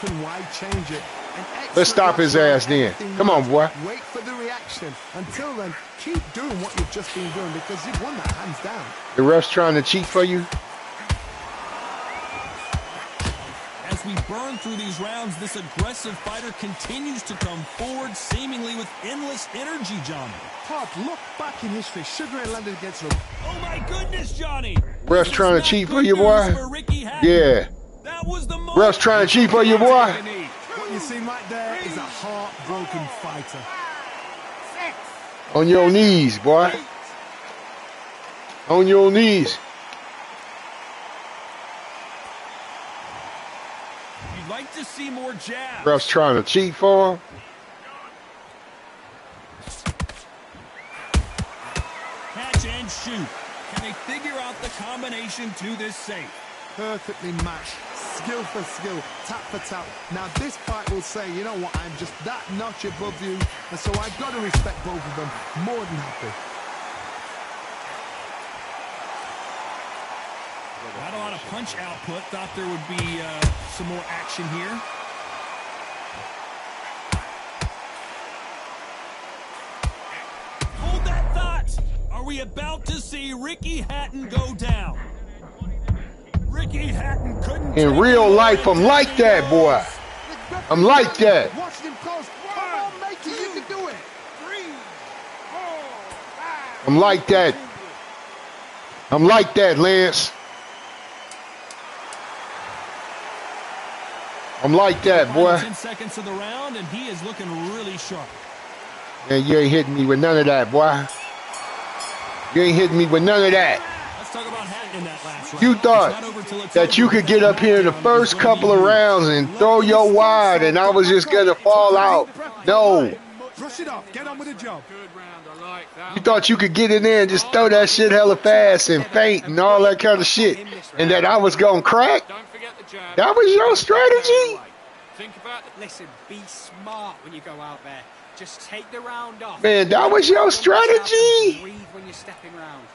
Let's stop his ass then. Come on, boy. Wait for the reaction. Until then, keep doing what you've just been doing because you've won that hands down. The ref's trying to cheat for you. As we burn through these rounds, this aggressive fighter continues to come forward, seemingly with endless energy, Johnny. Todd, look back in history. Sugar Ray landed against him. Oh my goodness, Johnny! Ref's trying to cheat for you, boy. Yeah. That was the Ref's trying to cheat for you, boy. What you see right there is a heartbroken fighter. On your knees, boy. On your knees. You'd like to see more jabs. Ref's trying to cheat for him. Catch and shoot. Can they figure out the combination to this safe? Perfectly matched. Skill for skill. Tap for tap. Now this fight will say, you know what, I'm just that notch above you. And so I've got to respect both of them. More than happy. Not a lot of punch output. Thought there would be some more action here. Hold that thought. Are we about to see Ricky Hatton go down? Ricky Hatton couldn't. In real life, I'm like that, boy. I'm like that. Watch him close. Come on, make it. You can do it. 3, 4, 5. I'm like that. I'm like that, Lance. I'm like that, boy. 10 seconds of the round, and he is looking really sharp. Man, you ain't hitting me with none of that, boy. You ain't hitting me with none of that. Let's talk about Hatton in that last round. You thought that you could get up here in the first couple of rounds and throw your wide and I was just going to fall out. No. Brush it off. Get on with the job. Good round, I like that. You thought you could get in there and just throw that shit hella fast and faint and all that kind of shit and that I was going to crack? Don't forget the jab. That was your strategy? Think about it. Listen, be smart when you go out there. Just take the round off. Man, that was your strategy? Breathe when you're stepping round.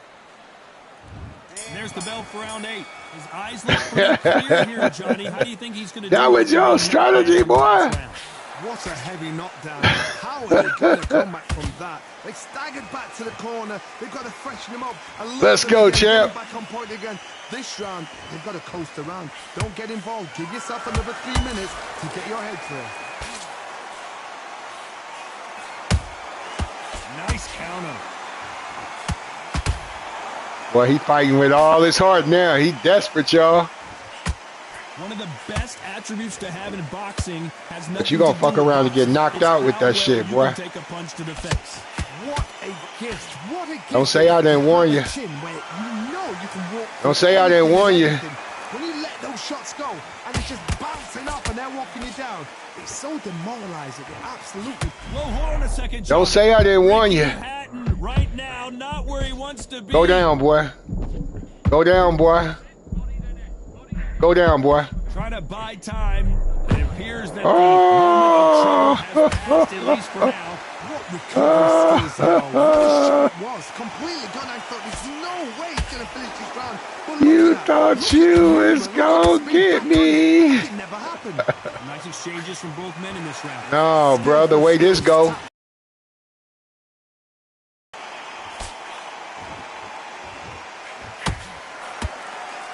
And there's the bell for round 8. His eyes look pretty clear here, Johnny. How do you think he's going to do? That was your strategy, boy. What a heavy knockdown. How are they going to come back from that? They staggered back to the corner. They've got to freshen him up. Let's go, champ. Back on point again. This round, they've got to coast around. Don't get involved. Give yourself another 3 minutes to get your head clear. Nice counter. Boy, he fighting with all his heart now. He desperate, y'all. One of the best attributes to have in boxing has nothing But you gonna to fuck do with around and get boxing. knocked It's out with how that well shit, you boy. can take a punch to the face. What a gift. What a gift. Don't say I didn't warn you. Chin where you know you can walk. Don't say I didn't warn you. When you let those shots go and it's just bouncing up and they're walking you down, it's so demoralizing. It absolutely. Whoa, hold on a second, Don't Johnny. say I didn't warn you. Ricky Hatton right now, not where he wants to be. Go down, boy. Go down, boy. Go down, boy. Trying to buy time. It appears that the moment of trouble has passed, at least for now. What recovery skills are. What the shot was completely gone. I thought there's no way he's going to finish this round. But You look at that. thought you was gonna get me. It never happened. Nice exchanges from both men in this round. No, bro, the way this go.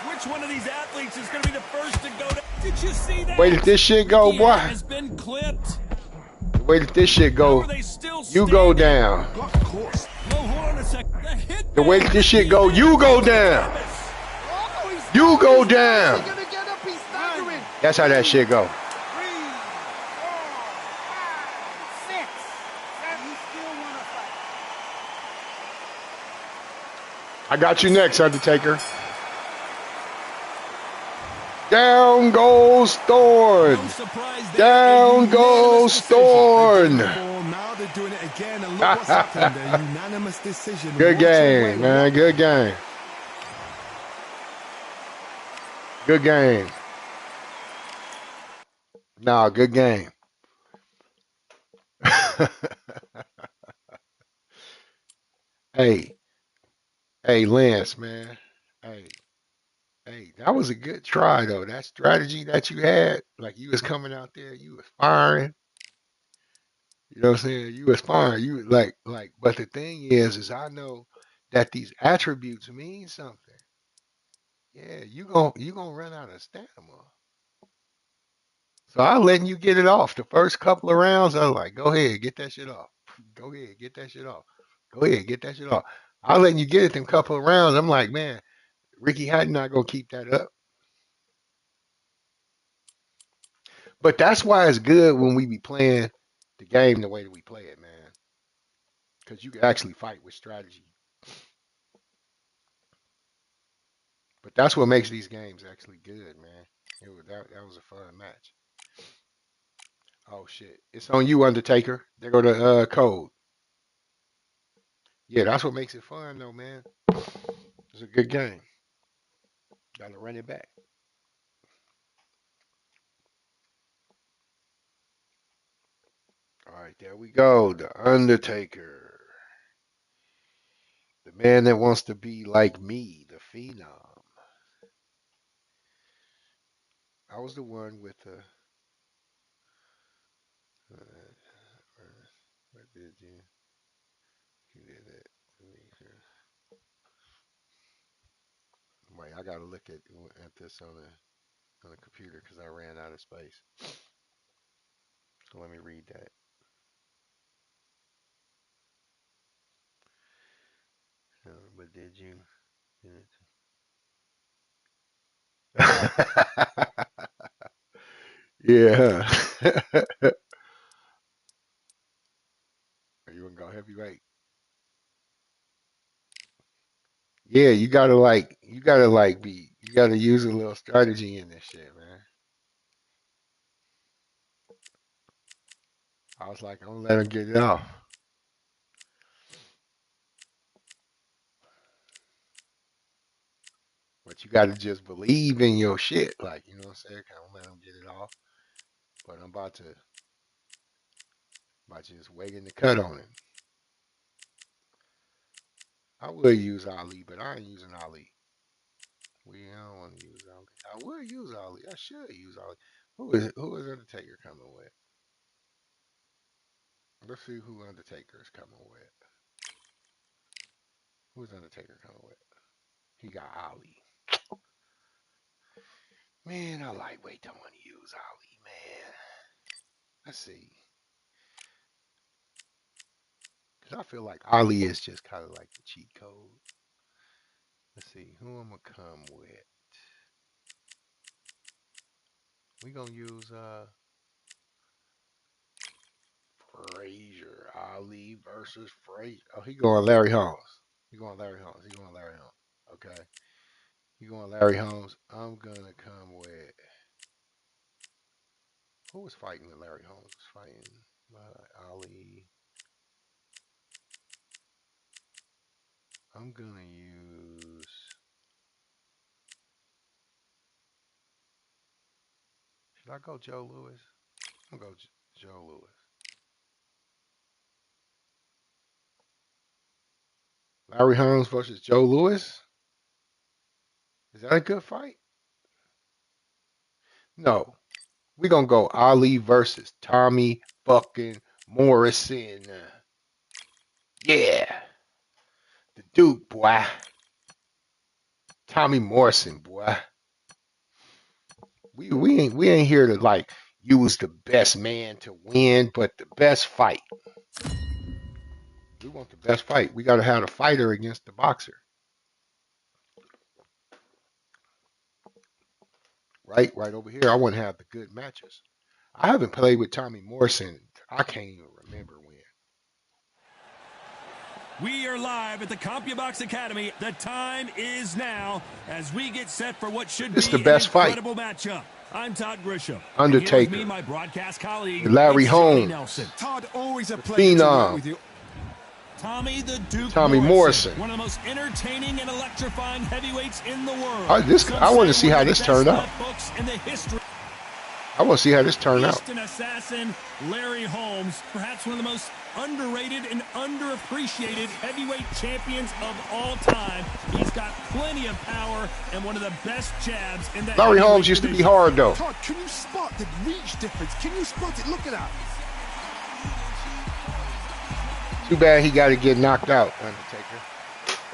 Which one of these athletes is going to be the first to go down? Did you see that? Way that this shit go, Ricky boy. Hatton has been clipped. The way that this shit go, Are they still you go standing? down. Of course. Whoa, hold on a second. The hit The way that this shit go, you go down. Oh, he's You go down. He's going to get up. He's staggering. That's how that shit go. 3, 4, 5, 6, 7. You still want to fight? I got you next, Undertaker. Down goes Thorne. No surprise there. Down A goes unanimous Thorne. Now they're doing it again, and look what's happened. A unanimous decision. Good Watch your game, way. man. Good game. Good game. No, good game. Hey, hey, Lance, man. Hey, hey, that was a good try though. That strategy that you had, like you was coming out there, you was firing. You know what I'm saying? You was firing. You like. But the thing is I know that these attributes mean something. Yeah, you gonna run out of stamina. So I letting you get it off. The first couple of rounds, I was like, go ahead, get that shit off. Go ahead, get that shit off. Go ahead, get that shit off. I letting you get it them couple of rounds. I'm like, man, Ricky Hatton not gonna keep that up. But that's why it's good when we be playing the game the way that we play it, man. Because you can actually fight with strategy. But that's what makes these games actually good, man. That was a fun match. Oh shit. It's on you, Undertaker. There go the code. Yeah, that's what makes it fun though, man. It's a good game. Gotta run it back. All right, there we go. The Undertaker. The man that wants to be like me, the Phenom. I was the one with the. What did you? You did that to me, sir. Wait, I gotta look at this on the computer because I ran out of space. So let me read that. But did you? Yeah. Are you gonna go heavyweight? Yeah, you gotta use a little strategy in this shit, man. I was like, I'm gonna let him get it off. But you gotta just believe in your shit. Like, you know what I'm saying? I'm gonna let him get it off. But I'm about to just wait in the cut on him. I would use Ali, but I ain't using Ali. I don't want to use Ali. I would use Ali. I should use Ali. Who is Undertaker coming with? Let's see who Undertaker is coming with. Who's Undertaker coming with? He got Ali. Man, I lightweight don't want to use Ali, man. Let's see. Because I feel like Ali is just kind of like the cheat code. Let's see. Who I'm going to come with? We going to use Frazier. Ali versus Frazier. Oh, he going Larry Holmes. He going Larry Holmes. He going Larry Holmes. Okay. He going Larry Holmes. I'm going to come with. Who was fighting with Larry Holmes? Was fighting Ali. I'm going to use. Should I go Joe Louis? I'm going to go Joe Louis. Larry Holmes versus Joe Louis? Is that a good fight? No. We're going to go Ali versus Tommy fucking Morrison. Yeah. The Duke, boy. Tommy Morrison, boy. We ain't here to like use the best man to win, but the best fight. We want the best fight. We got to have a fighter against the boxer. Right over here. I want to have the good matches. I haven't played with Tommy Morrison. I can't even remember when. We are live at the CompuBox Academy. The time is now as we get set for what should be the best an fight. incredible matchup. I'm Todd Grisham. Undertaker. And here with me, my broadcast colleague, Larry it's Johnny Holmes. Nelson. Todd, always a pleasure to work with you. Tommy the Duke Tommy Morrison. one of the most entertaining and electrifying heavyweights in the world. I want to see how this turned out. I want to see how this turned out. Eastern assassin Larry Holmes, perhaps one of the most underrated and underappreciated heavyweight champions of all time. He's got plenty of power and one of the best jabs in that. Larry Holmes used to be hard though. Todd, can you spot the reach difference? Can you spot it? Look at that. Too bad he got to get knocked out, Undertaker.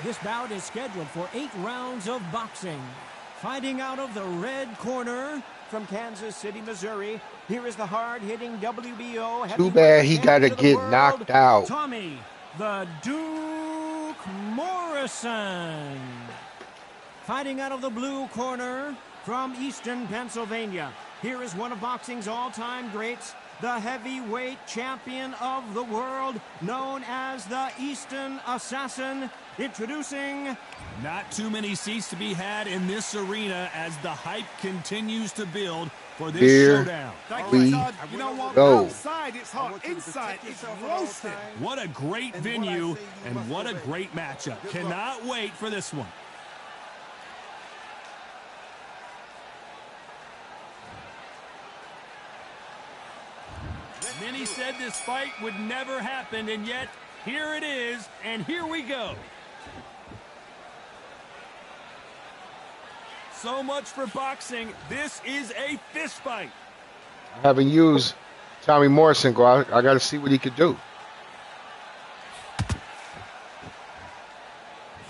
This bout is scheduled for 8 rounds of boxing. Fighting out of the red corner from Kansas City, Missouri, here is the hard-hitting WBO. Too bad he got to get knocked out. Tommy the Duke Morrison. Fighting out of the blue corner from Eastern Pennsylvania, here is one of boxing's all-time greats, the heavyweight champion of the world, known as the Eastern Assassin. Introducing... Not too many seats to be had in this arena as the hype continues to build for this showdown. You know what? Go. Outside it's hot, inside it's roasting. What a great venue and what a great matchup. Cannot wait for this one. Many said this fight would never happen, and yet here it is, and here we go. So much for boxing. This is a fist fight. I haven't used Tommy Morrison. I got to see what he could do.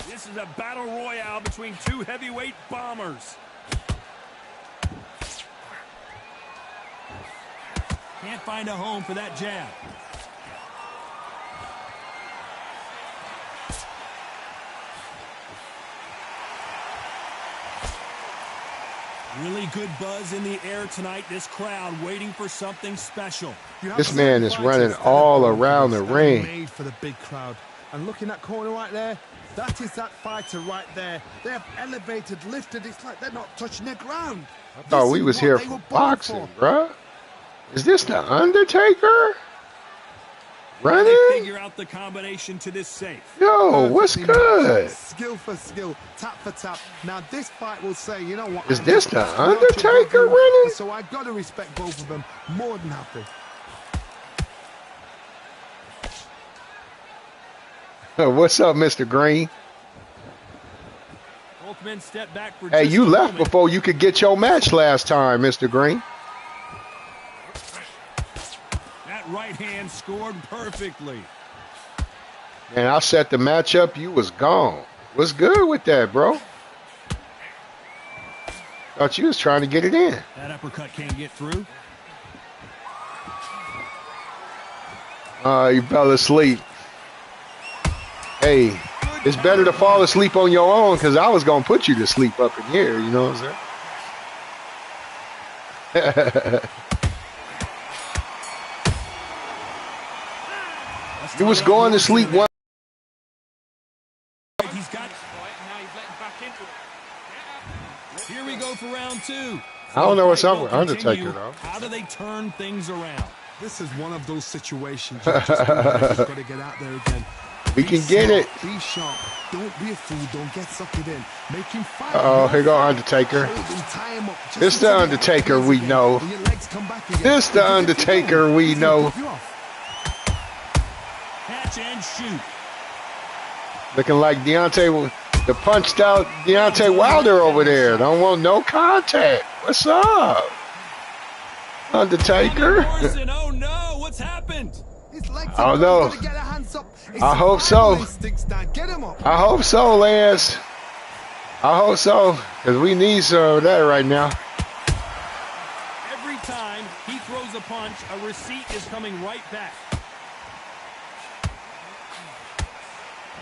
This is a battle royale between two heavyweight bombers. Can't find a home for that jab. Really good buzz in the air tonight. This crowd waiting for something special. This man is running all around the ring. Made for the big crowd. And looking at corner right there, that is that fighter right there. They have elevated, lifted. It's like they're not touching the ground. I thought we was here for boxing, bruh. Is this the Undertaker? Running? They figure out the combination to this safe. Yo, what's good? Skill for skill, tap for tap. Now this fight will say, you know what? Is this the Undertaker running? So I got to respect both of them. More than happy. What's up, Mr. Green? Both men step back for Hey, just you a left moment. before you could get your match last time, Mr. Green. That right hand scored perfectly. And I set the match up, you was gone. What's good with that, bro? Thought you was trying to get it in. That uppercut can't get through. You fell asleep. Hey, it's better to fall asleep on your own because I was going to put you to sleep up in here, you know what I'm saying? You was going to sleep one. He's got. Here we go for round two. I don't know what's up with Continue. Undertaker, though. How do they turn things around? This is one of those situations you've just got to get out there again. We can get it. Be sharp. Don't be a fool. Don't get sucked in. Make him fight. Oh, here go Undertaker. This the Undertaker we know. This the Undertaker we know. Catch and shoot. Looking like Deontay, the punched out Deontay Wilder over there. Don't want no contact. What's up, Undertaker? Morrison, oh no, what's happened? I don't know. I hope so. I hope so, Lance. I hope so, because we need some of that right now. Every time he throws a punch, a receipt is coming right back.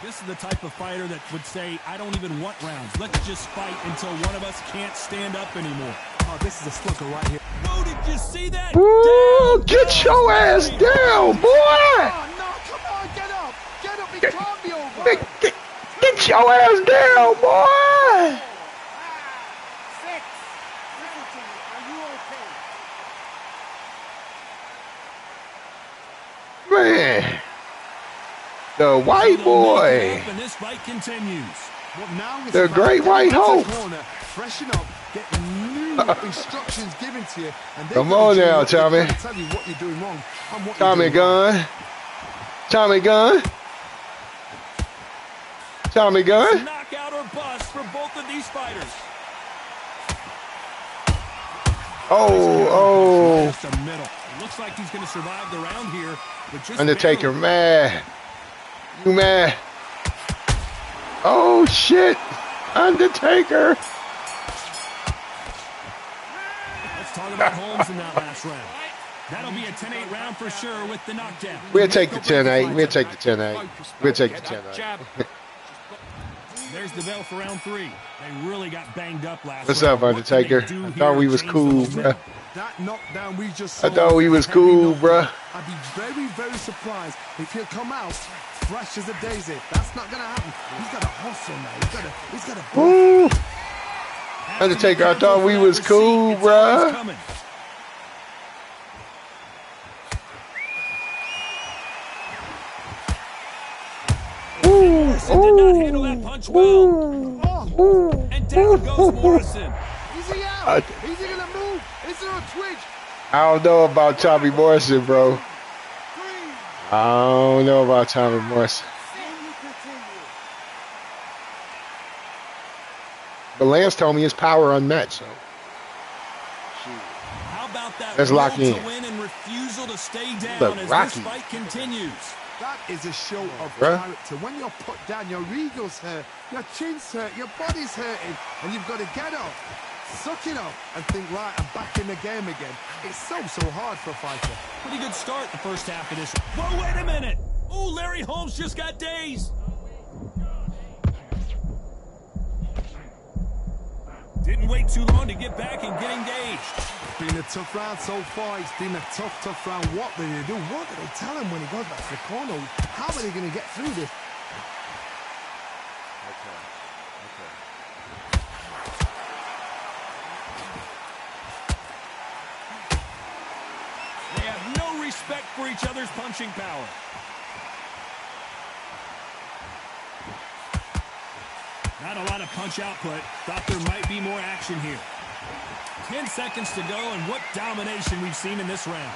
This is the type of fighter that would say, I don't even want rounds. Let's just fight until one of us can't stand up anymore. Oh, this is a slugger right here. Whoa, did you see that? Woo, get your ass down, boy. Oh, no, come on, get up. Get up, it can't be over. Get your ass down, boy. 6. Listen to me. Are you okay? Man. The white boy. And this fight continues. Well, now The great white hope. Corner, freshen up, get new instructions given to you. And Come on now, Tommy. Tell you what you're doing wrong and what Tommy you're doing Gunn. wrong. Tommy Gunn. Tommy Gunn. Knockout or bust for both of these fighters. Oh. Just the middle. It looks like he's going to survive the round here. But just Undertaker, barely. mad. You mad? Oh, shit. Undertaker. Let's talk about Holmes in that last round. That'll be a 10-8 round for sure with the knockdown. We'll take the 10-8. We'll take the 10-8. We'll take the 10-8. There's the bell for round 3. They really got banged up last What's round. up, Undertaker? I thought we was cool, bruh. That knockdown we just I saw thought we was cool, bruh. I'd be very, very surprised if he'll come out fresh as a daisy. That's not gonna happen. He's got a hustle now. He's got a Woo. Undertaker, I thought we was cool, bruh. Morrison did not handle that punch well. And down goes Morrison. Is he out? Is he gonna move? Is there a twitch? I don't know about Tommy Morrison, bro. I don't know about Tommy Morrison. But Lance told me his power unmatched, so. How about that Let's lock in. to win and refusal to stay down Look, as Rocky. this fight continues? That is a show of Bruh. character. When you're put down, your ego's hurt, your chin's hurt, your body's hurting, and you've got to get up, suck it up, and think, right, I'm back in the game again. It's so hard for a fighter. Pretty good start the first half of this. Whoa, wait a minute. Oh, Larry Holmes just got dazed. Didn't wait too long to get back and get engaged. It's been a tough round so far. It's been a tough round. What did they do? What did they tell him when he goes back to the corner? How are they going to get through this? They have no respect for each other's punching power. Not a lot of punch output. Thought there might be more action here. 10 seconds to go, and what domination we've seen in this round.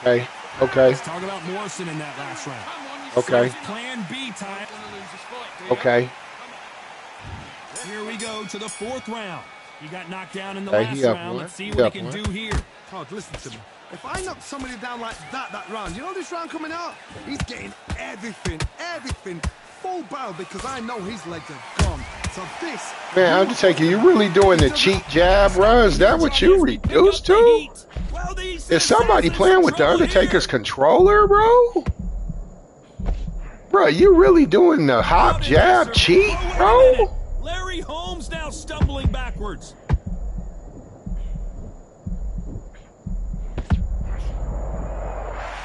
Okay. Okay. Let's talk about Morrison in that last round. Okay. Plan B time. Okay. Here we go to the 4th round. He got knocked down in the Okay, last he up round. one. Let's see He what up he can one. do here. Todd, listen to me. If I knock somebody down like that round, you know this round coming out? He's getting everything, full barrel because I know his legs are gone. So this... Man, Undertaker, you really doing the cheat jab, bro? Is that what you reduced to? Well, these Is somebody playing with the Undertaker's controller, bro? Bro, you really doing the hop jab cheat, bro? Larry Holmes now stumbling backwards.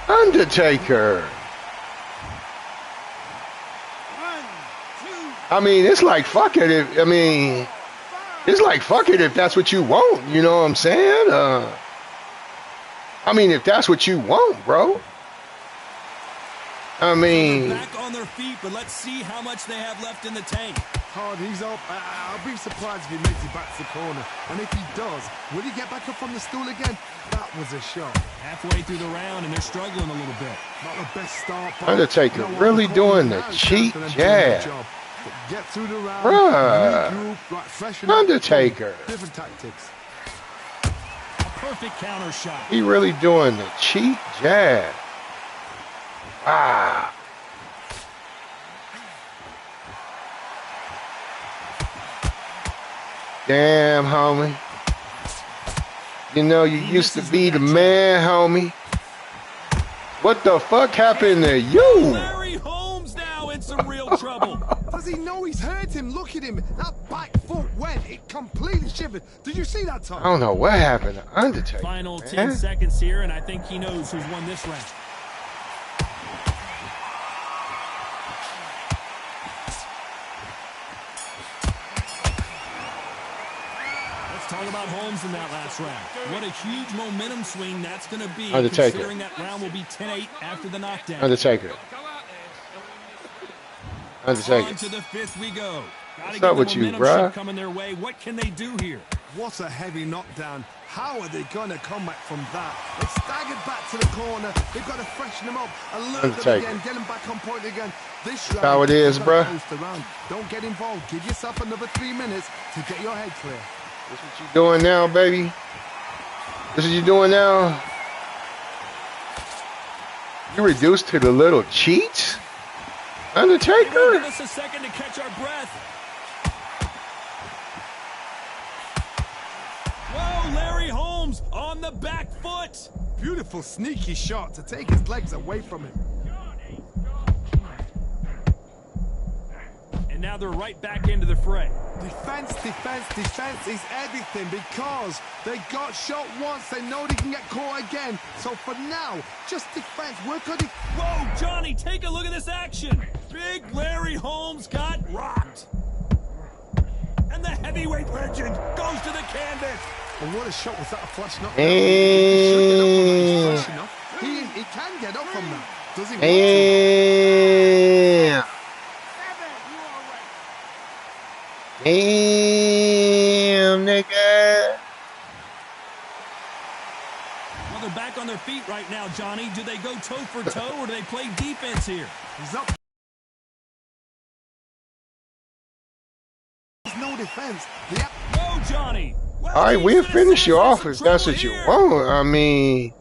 Undertaker. I mean, it's like fuck it. It's like fuck it if that's what you want. You know what I'm saying? I mean, if that's what you want, bro. I mean, Back on their feet, but let's see how much they have left in the tank. Todd, he's up. I'll be surprised if he makes it back to the corner. And if he does, will he get back up from the stool again? That was a shot. Halfway through the round, and they're struggling a little bit. Not the best start. But Undertaker you know what, really the doing corner the now is cheat down to them doing their jab. job. Get through the round. Bruh. regroup, right, freshen up. Undertaker. Different tactics. A perfect counter shot. He really doing the cheat jab. Wow. Damn, homie. You know, you used to be the man, homie. What the fuck happened to you? Larry Holmes now in some real trouble. Does he know he's hurt him? Look at him. That back foot went. It completely shivered. Did you see that, Tom? I don't know what happened to Undertaker. Final man. 10 seconds here, and I think he knows who's won this round. Let's Let's talk about Holmes in that last round. What a huge momentum swing that's going to be, Undertaker. considering that round will be 10-8 after the knockdown. Undertaker. Undertaker. On to the fifth we go. What's up with you, bruh? Coming their way. What can they do here? What a heavy knockdown. How are they going to come back from that? They've staggered back to the corner. They've got to freshen them up, alert them again, get them back on point again. This round, how it is, bruh. Don't get involved. Give yourself another 3 minutes to get your head clear. This what you doing now, baby? This is you doing now? You reduced to the little cheats? Undertaker? Give us a second to catch our breath. Whoa, Larry Holmes on the back foot. Beautiful sneaky shot to take his legs away from him. And now they're right back into the fray. Defense, defense, defense is everything because they got shot once. They know they can get caught again. So for now, just defense. Work on it. Whoa, Johnny, take a look at this action. Big Larry Holmes got rocked. And the heavyweight legend goes to the canvas. Well, what a shot. Was that a flash knock? He can get up from that. Does he? Damn. Damn, nigga. Well, they're back on their feet right now, Johnny. Do they go toe for toe or do they play defense here? He's up. There's no defense. Whoa, Johnny. Well, All right, we'll finish you off if that's what you want. I mean,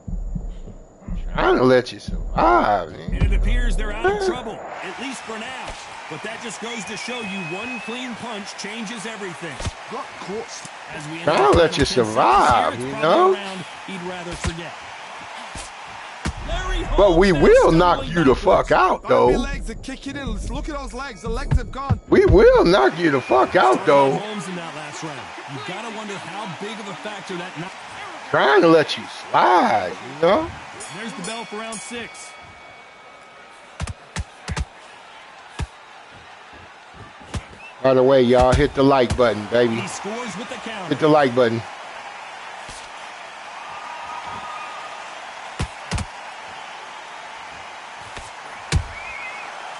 trying to let you survive, man. And it appears they're out of trouble, at least for now. But that just goes to show you one clean punch changes everything. Got caught. As we Trying to let you survive, you know? He'd rather forget. Larry Holmes, But we will knock you the fuck out, though. Legs are kicking in. Look at those legs. The legs have gone. We will knock you the fuck out, though. Holmes in that last round. You gotta wonder how big of a factor that. Trying to let you slide, you know? There's the bell for round 6. By the way, y'all, hit the like button, baby. He scores with the counter. Hit the like button.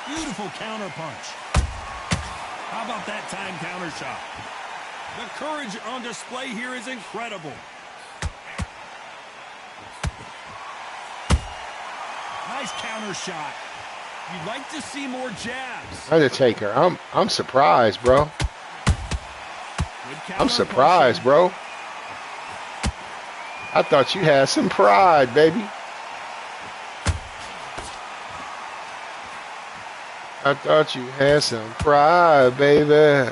Beautiful counter punch. How about that time counter shot? The courage on display here is incredible. Nice counter shot. You'd like to see more jabs. Undertaker, I'm surprised, bro. I'm surprised, bro. I thought you had some pride, baby. I thought you had some pride, baby.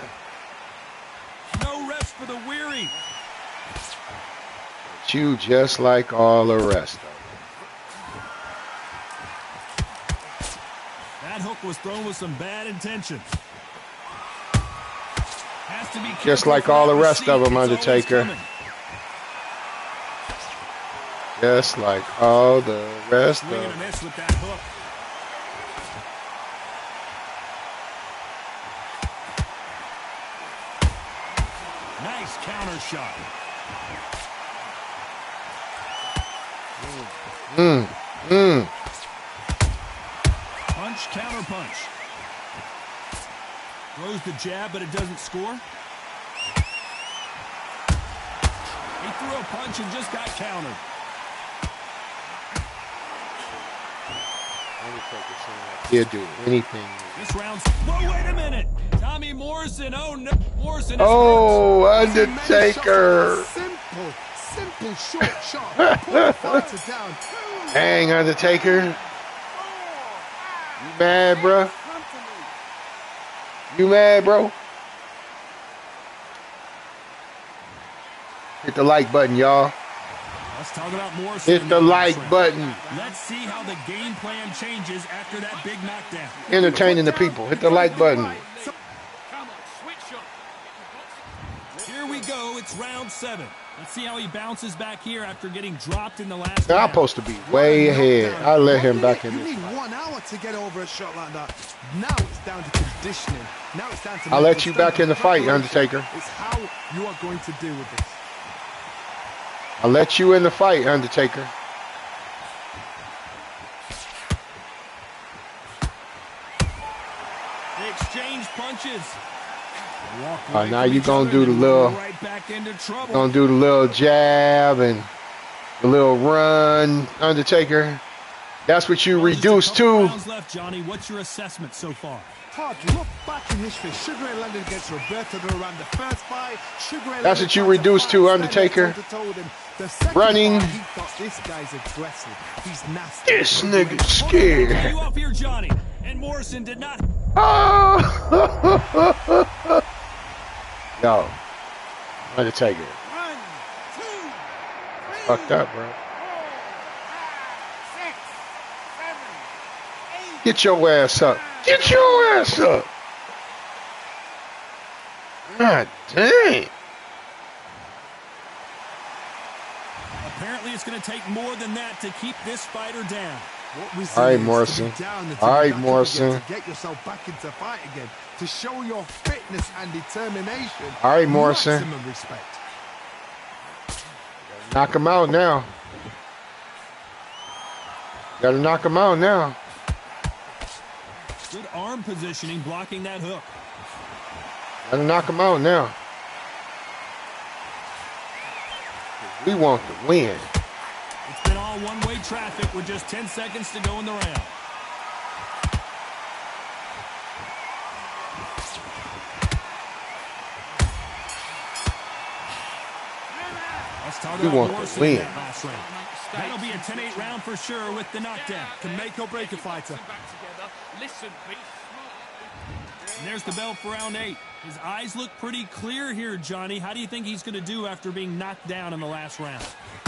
No rest for the weary. But you just like all the rest of them. That hook was thrown with some bad intention. Has to be Just like all the rest of them, Undertaker. Just like all the rest of Swing and a them. miss with that hook. Nice counter shot. Punch, counter punch. Throws the jab, but it doesn't score. He threw a punch and just got countered. He'll do anything. This round's... Whoa, wait a minute. Tommy Morrison. Oh, no. Morrison is Oh, hurt. Undertaker. Simple short shot. Put the fighter down. Dang, Undertaker. You mad, bro? You mad, bro? Hit the like button, y'all. Let's talk about Morrison. Hit the like button. Let's see how the game plan changes after that big knockdown. Entertaining the people. Hit the like button. Here we go. It's round 7. Let's see how he bounces back here after getting dropped in the last Now, I'm round. supposed to be way ahead. I let him back in You this need fight. 1 hour to get over a shot like that. Now it's down to conditioning. Now it's down to... I'll let you back in the fight, Undertaker. It's how you are going to deal with this. I let you in the fight, Undertaker. They exchange punches. Now you're gonna do the little, right back into trouble. gonna do the little jab and the little run, Undertaker. That's what you reduced to. Rounds left, Johnny. What's your assessment so far? Todd, look back in history. Sugar Ray Leonard against Roberto Duran. The first fight, Sugar Ray That's Leonard what you tried reduced to, fight, Undertaker. toe-to-toe with him. The second Running. fight, he thought this guy's aggressive. He's nasty. This nigga's scared. You off here, Johnny. And Morrison did not. Oh! Yo, Undertaker. 1, 2, 3, Fucked up, bro. 4, 5, 6, 7, 8. Get your ass up. Get your ass up. God dang. Apparently, it's going to take more than that to keep this fighter down. All right, Morrison. All right, Morrison. To get yourself back into fight again, to show your fitness and determination. All right, Morrison. Maximum respect. Knock him out now. Gotta knock him out now. Good arm positioning, blocking that hook. Gotta knock him out now. We want to win. It's been all one-way traffic with just 10 seconds to go in the round. Let's talk We about want to Morrison win. in that last round. That'll be a 10-8 round for sure with the knockdown. Can make or break a fighter. And there's the bell for round 8. His eyes look pretty clear here, Johnny. How do you think he's going to do after being knocked down in the last round?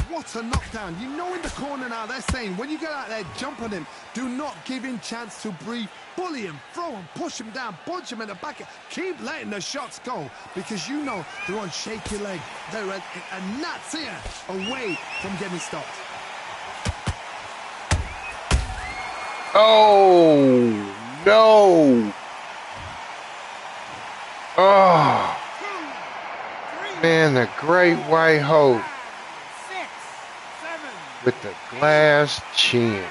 What a knockdown. You know in the corner now they're saying when you get out there, jump on him. Do not give him chance to breathe. Bully him, throw him, push him down, punch him in the back. Keep letting the shots go because you know they're on shaky leg. They're a gnat's here away from getting stopped. Oh, no. Oh, man, the great white hope 6, 7, with the glass chin. 10.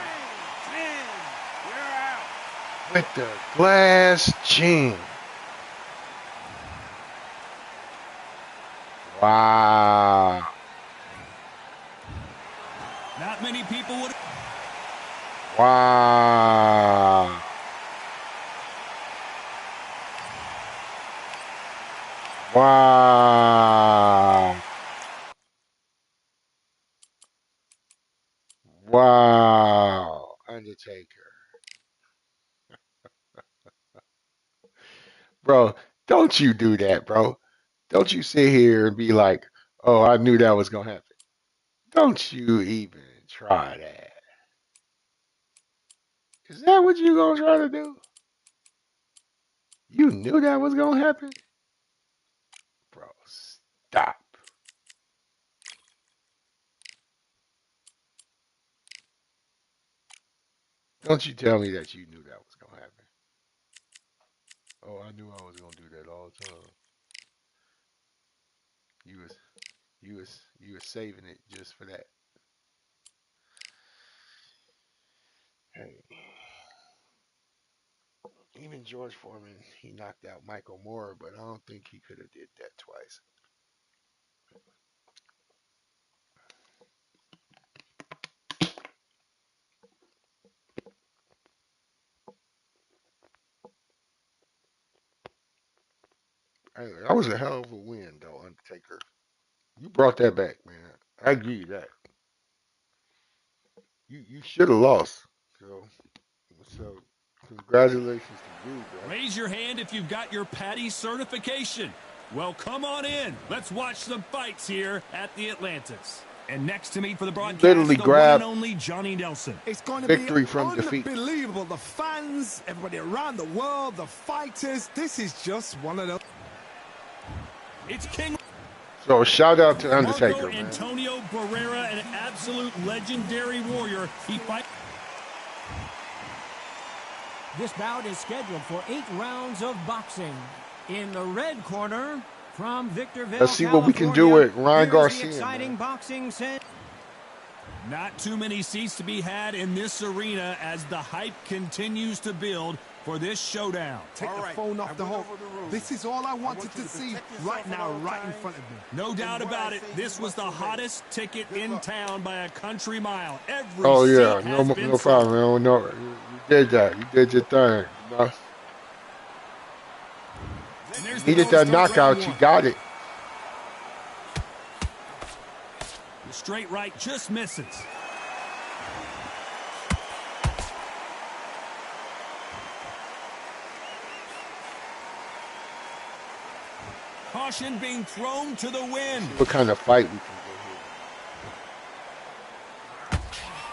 You're out. With the glass chin. Wow. Not many people would. Wow. Wow. Wow. Undertaker. Bro, don't you do that, bro. Don't you sit here and be like, oh, I knew that was going to happen. Don't you even try that. Is that what you going to try to do? You knew that was going to happen? Bro, stop. Don't you tell me that you knew that was going to happen. Oh, I knew I was going to do that all the time. You was saving it just for that. Hey. Even George Foreman, he knocked out Michael Moore, but I don't think he could have did that twice. Hey, that was a hell of a win, though, Undertaker. You brought that back, man. I give you that. You should have lost. So congratulations to you, bro. Raise your hand if you've got your Patty certification. Well, come on in. Let's watch some fights here at the Atlantis. And next to me for the broadcast, Literally the one grabbed and only Johnny Nelson. It's going to victory be from defeat. unbelievable. The fans, everybody around the world, the fighters. This is just one of those. It's King So shout out to Undertaker, Marco man. Antonio Barrera, an absolute legendary warrior. He fights. This bout is scheduled for 8 rounds of boxing. In the red corner, From Victorville, Let's see what we can do California, with Ryan here's the Garcia, exciting man. boxing Not too many seats to be had in this arena as the hype continues to build for this showdown. Take the phone off the hook. This is all I wanted to see right now, right in front of me. No doubt about it, this was the hottest ticket in town by a country mile. Every Oh yeah, seat has been no sold. problem, man. No, you did that. You did your thing. You know? And there's the Needed goal that to start round knockout. one. You got it. The straight right just misses. Caution being thrown to the wind. What kind of fight we can get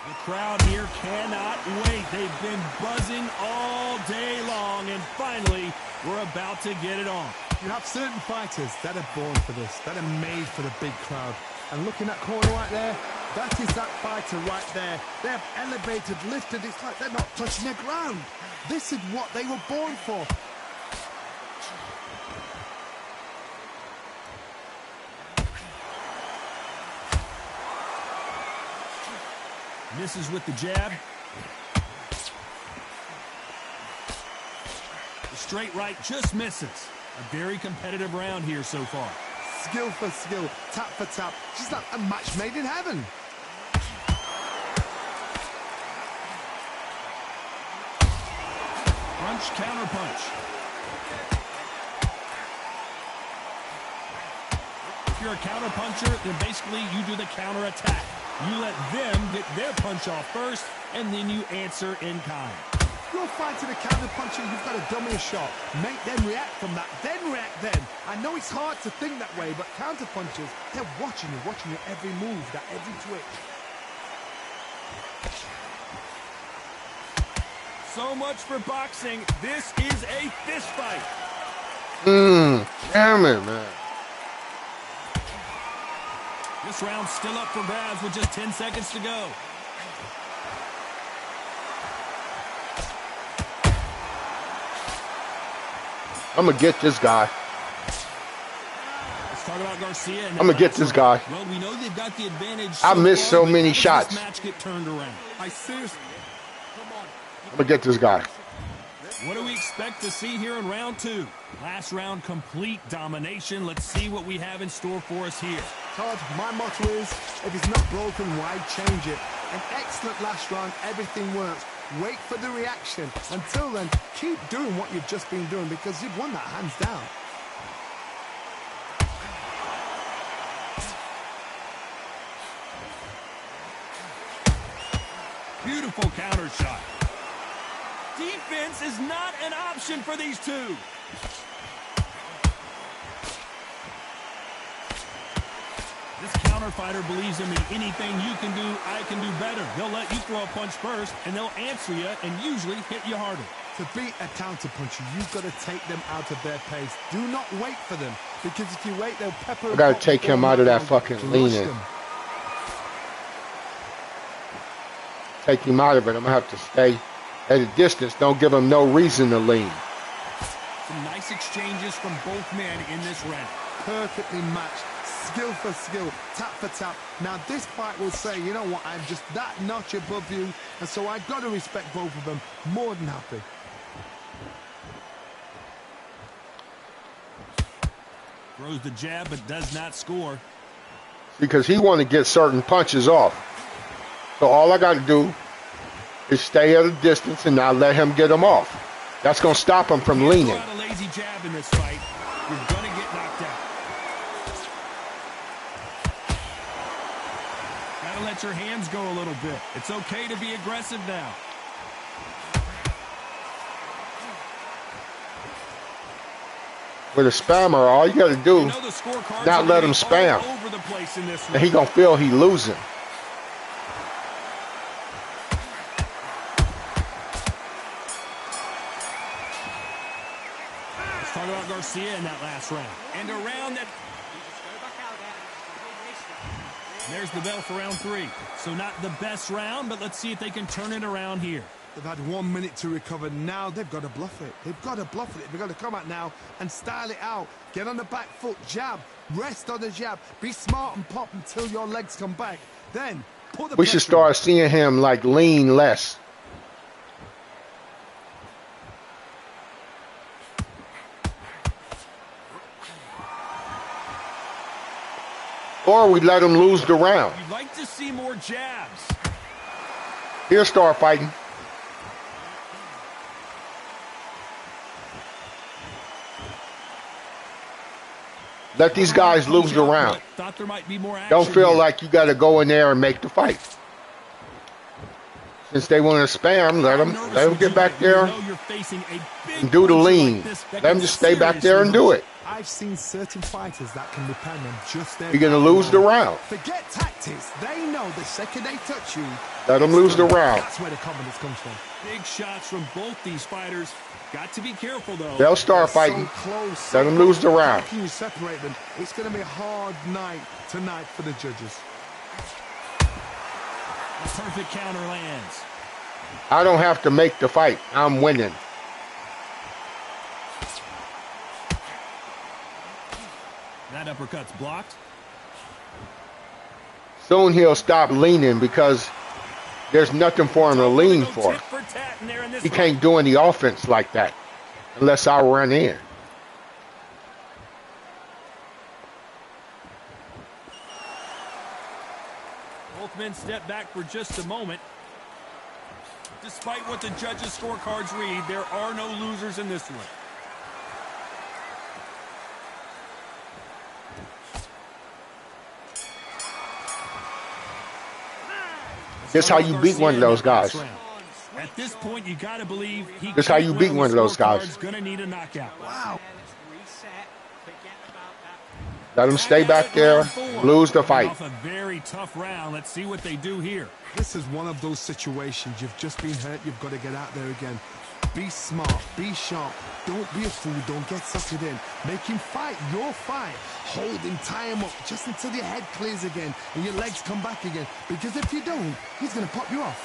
The crowd here cannot wait. They've been buzzing all day long, and finally, we're about to get it on. You have certain fighters that are born for this, that are made for the big crowd. And look in that corner right there, that is that fighter right there. They have elevated, lifted, it's like they're not touching the ground. This is what they were born for. Misses with the jab. The straight right just misses. A very competitive round here so far. Skill for skill, tap for tap. She's like a match made in heaven. Punch, counter punch. If you're a counter puncher, then basically you do the counter attack. You let them get their punch off first, and then you answer in kind. You're fighting a counter puncher, you've got to dummy a shot. Make them react from that, then react then. I know it's hard to think that way, but counter punchers, they're watching you every move, that every twitch. So much for boxing. This is a fist fight. Damn it, man. This round's still up for grabs with just 10 seconds to go. I'm gonna get this guy. Let's talk about Garcia. I'm gonna get this guy. Well, we know they've got the advantage. I missed far, so but many how does shots. This match get turned around. I seriously... I'm gonna get this guy. What do we expect to see here in round two? Last round, complete domination. Let's see what we have in store for us here. Todd, my motto is, if it's not broken, why change it? An excellent last round, everything works. Wait for the reaction. Until then, keep doing what you've just been doing because you've won that hands down. Beautiful counter shot. Defense is not an option for these two. This counter fighter believes in me. Anything you can do, I can do better. They'll let you throw a punch first, and they'll answer you and usually hit you harder. To beat a counter-puncher, you've got to take them out of their pace. Do not wait for them, because if you wait, they'll pepper... I gotta take him out of that fucking leaning. Take him out of it. I'm gonna have to stay at a distance. Don't give him no reason to lean. Some nice exchanges from both men in this round. Perfectly matched. Skill for skill, tap for tap. Now this fight will say, you know what, I'm just that notch above you, and so I've got to respect both of them. More than happy. Throws the jab, but does not score. Because he want to get certain punches off. So all I got to do is stay at a distance and not let him get them off. That's going to stop him from leaning. Throw out a lazy jab in this fight. You're going to get knocked out. Got to let your hands go a little bit. It's okay to be aggressive now. With a spammer, all you got to do You know the scorecards not are let him all spam. over the place in this And one. he going to feel he losing. Let's talk about Garcia in that last round. And a round that... There's the bell for round three. So not the best round, but let's see if they can turn it around here. They've had 1 minute to recover. Now they've got to bluff it. They've got to bluff it. They've got to come out now and style it out. Get on the back foot, jab, rest on the jab. Be smart and pop until your legs come back. Then put the We should pressure on. start seeing him like lean less. Or we let him lose the round. You'd like to see more jabs. He'll start fighting. Let these guys lose the round. Thought there might be more action. Don't feel here. like you got to go in there and make the fight. Since they want to spam, let them get back there and do the lean. Let them just stay back there and do it. I've seen certain fighters that can depend on just their... You're going to lose the round. Forget tactics. They know the second they touch you... Let them lose the round. That's where the confidence comes from. Big shots from both these fighters. Got to be careful, though. They'll start fighting. So close, Let them lose the round. How can you separate them? It's going to be a hard night tonight for the judges. A perfect counter lands. I don't have to make the fight. I'm winning. That uppercut's blocked. Soon he'll stop leaning because there's nothing for him to lean for. He can't do any offense like that unless I run in. Both men step back for just a moment. Despite what the judges' scorecards read, there are no losers in this one. This is how you beat one of those guys. At this point, you got to believe he. This is how you beat one of those guys. Going to need a knockout. Wow. Let them stay back there, lose the fight. Off a very tough round. Let's see what they do here. This is one of those situations. You've just been hurt. You've got to get out there again. Be smart. Be sharp. Don't be a fool. Don't get suckered in. Make him fight your fight. Hold him, tie him up just until your head clears again and your legs come back again. Because if you don't, he's going to pop you off.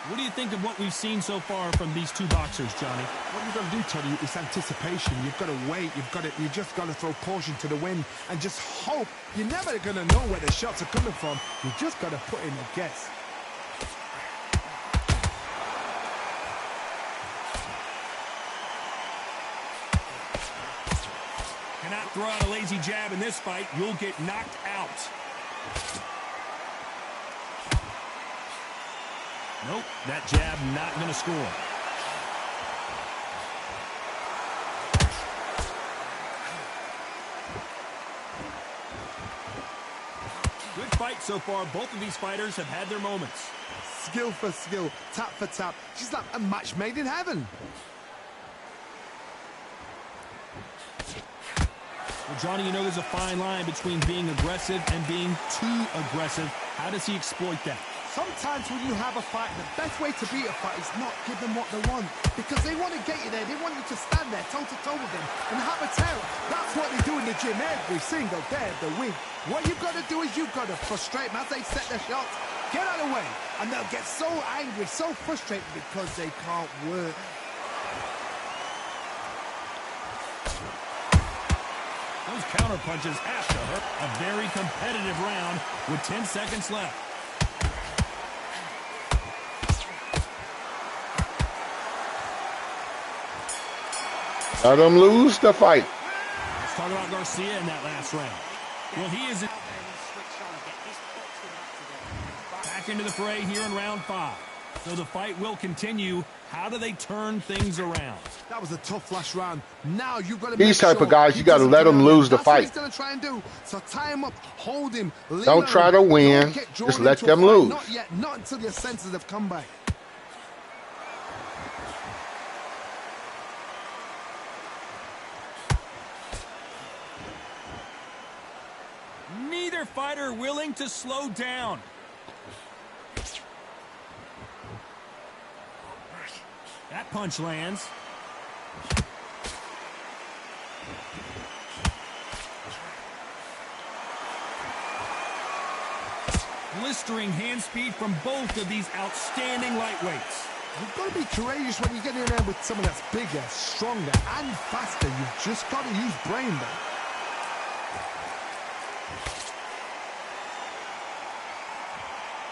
What do you think of what we've seen so far from these two boxers, Johnny? What you've got to do, Tony, is anticipation. You've got to wait. You just got to throw caution to the wind and just hope. You're never going to know where the shots are coming from. You just got to put in a guess. Cannot throw out a lazy jab in this fight. You'll get knocked out. Nope, that jab not going to score. Good fight so far. Both of these fighters have had their moments. Skill for skill, tap for tap. She's like a match made in heaven. Well, Johnny, you know there's a fine line between being aggressive and being too aggressive. How does he exploit that? Sometimes when you have a fight, the best way to beat a fight is not give them what they want. Because they want to get you there. They want you to stand there toe-to-toe with them and have a terror. That's what they do in the gym every single day of the week. What you've got to do is you've got to frustrate them as they set their shots. Get out of the way. And they'll get so angry, so frustrated because they can't work. Those counter punches have to hurt. A very competitive round with 10 seconds left. Let them lose the fight. Let's talk about Garcia in that last round. Well, he is back into the fray here in round 5. So the fight will continue. How do they turn things around? That was a tough last round. Now you've got to These type of guys, you got to let them lose the fight. That's what he's going to try and do. So tie him up, hold him. Don't try to win. Just let them lose. Not yet. Not until your senses have come back. Neither fighter willing to slow down. That punch lands. blistering hand speed from both of these outstanding lightweights. You've got to be courageous when you get in there with someone that's bigger, stronger, and faster. You've just got to use brain there.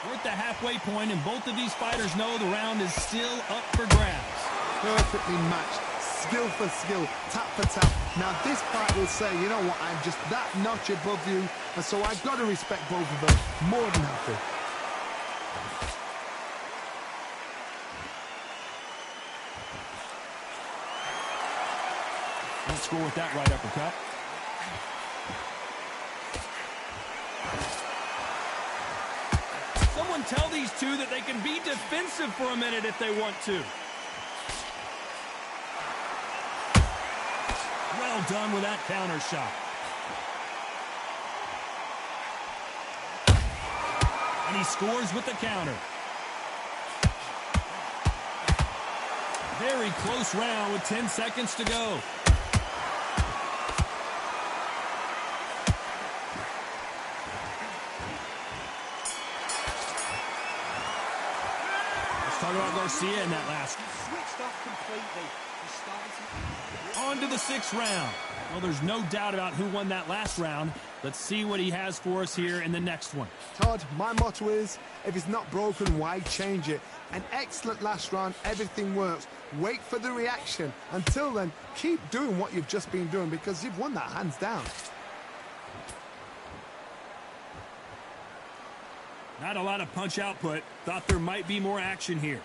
We're at the halfway point, and both of these fighters know the round is still up for grabs. Perfectly matched, skill for skill, tap for tap. Now this fight will say, you know what, I'm just that notch above you, and so I've got to respect both of them. More than happy. Let's score with that right uppercut. Someone tell these two that they can be defensive for a minute if they want to. Well done with that counter shot. And he scores with the counter. Very close round with 10 seconds to go. Talk about Garcia in that last. Switched off completely. He started to... On to the 6th round. Well, there's no doubt about who won that last round. Let's see what he has for us here in the next one. Todd, my motto is, if it's not broken, why change it? An excellent last round, everything works. Wait for the reaction. Until then, keep doing what you've just been doing because you've won that hands down. Not a lot of punch output. Thought there might be more action here.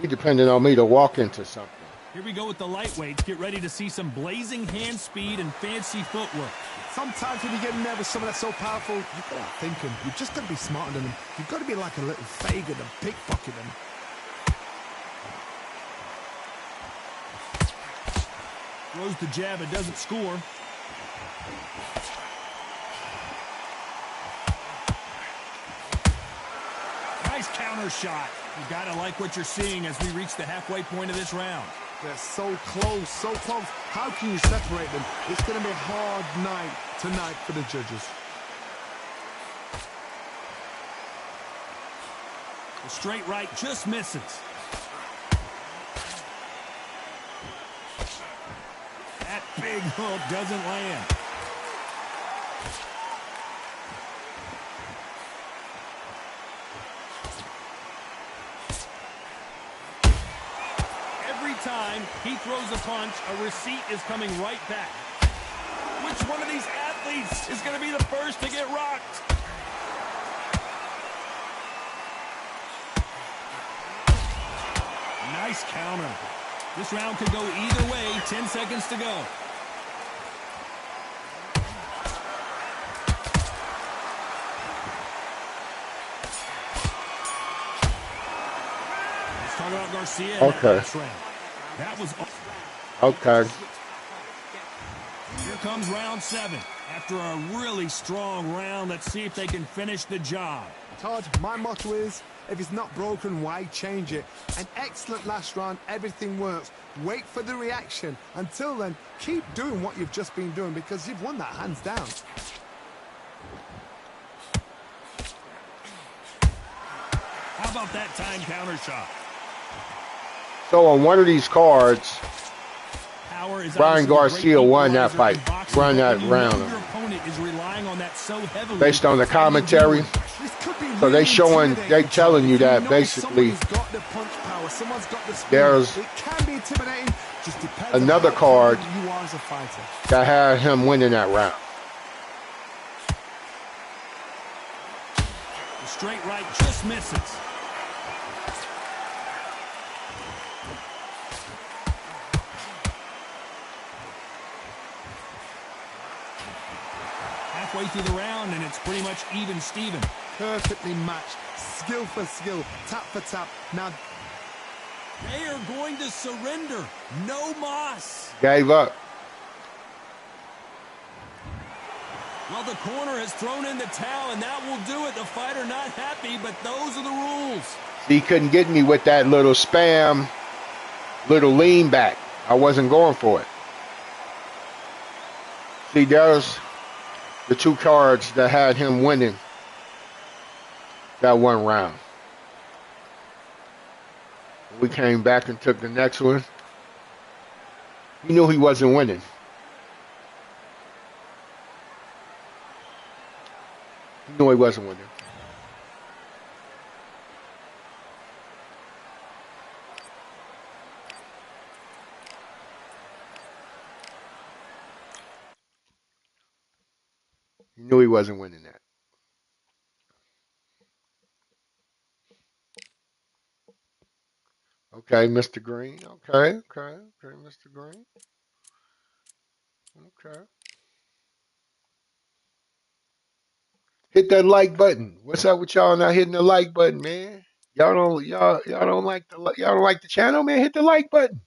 He depended on me to walk into something. Here we go with the lightweights. Get ready to see some blazing hand speed and fancy footwork. Sometimes when you get in there with someone that's so powerful, you've got to start thinking. You've just got to be smarter than them. You've got to be like a little Fagan and pickpocket them. Throws the jab, it doesn't score. Nice counter shot. You gotta like what you're seeing as we reach the halfway point of this round. They're so close, so close. How can you separate them? It's going to be a hard night tonight for the judges. The straight right just misses. That big hook doesn't land. Every time he throws a punch, a receipt is coming right back. Which one of these athletes is going to be the first to get rocked? Nice counter. This round could go either way. 10 seconds to go. Let's talk about Garcia in that last round. That was... Okay. Here comes round 7. After a really strong round, let's see if they can finish the job. Todd, my motto is, if it's not broken, why change it? An excellent last round, everything works. Wait for the reaction. Until then, keep doing what you've just been doing because you've won that hands down. How about that time counter shot? So on one of these cards, Power is Brian Garcia won that equalizer fight, in boxing, won that but when you know round. Your opponent is relying on that so heavily. Based on the commentary. So they showing, they telling you that basically there's another card that had him winning that round. The straight right just misses. Halfway through the round, and it's pretty much even Steven. Perfectly matched, skill for skill, tap for tap. Now they are going to surrender. No mas. Gave up. Well, the corner has thrown in the towel, and that will do it. The fighter not happy, but those are the rules. He couldn't get me with that little spam, little lean back. I wasn't going for it. See, there's the two cards that had him winning that one round. We came back and took the next one. He knew he wasn't winning. He knew he wasn't winning. He knew he wasn't winning that. Okay, Mr. Green. Okay, Mr. Green. Okay. Hit that like button. What's up with y'all not hitting the like button, man? Y'all don't like the channel, man? Hit the like button.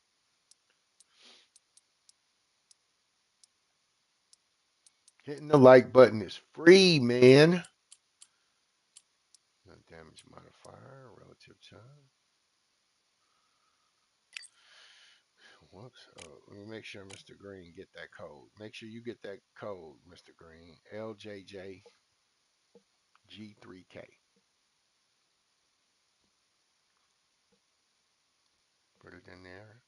Hitting the like button is free, man. Damage modifier, relative time. Whoops. Let me make sure Mr. Green get that code. Make sure you get that code, Mr. Green. LJJG3K. Put it in there.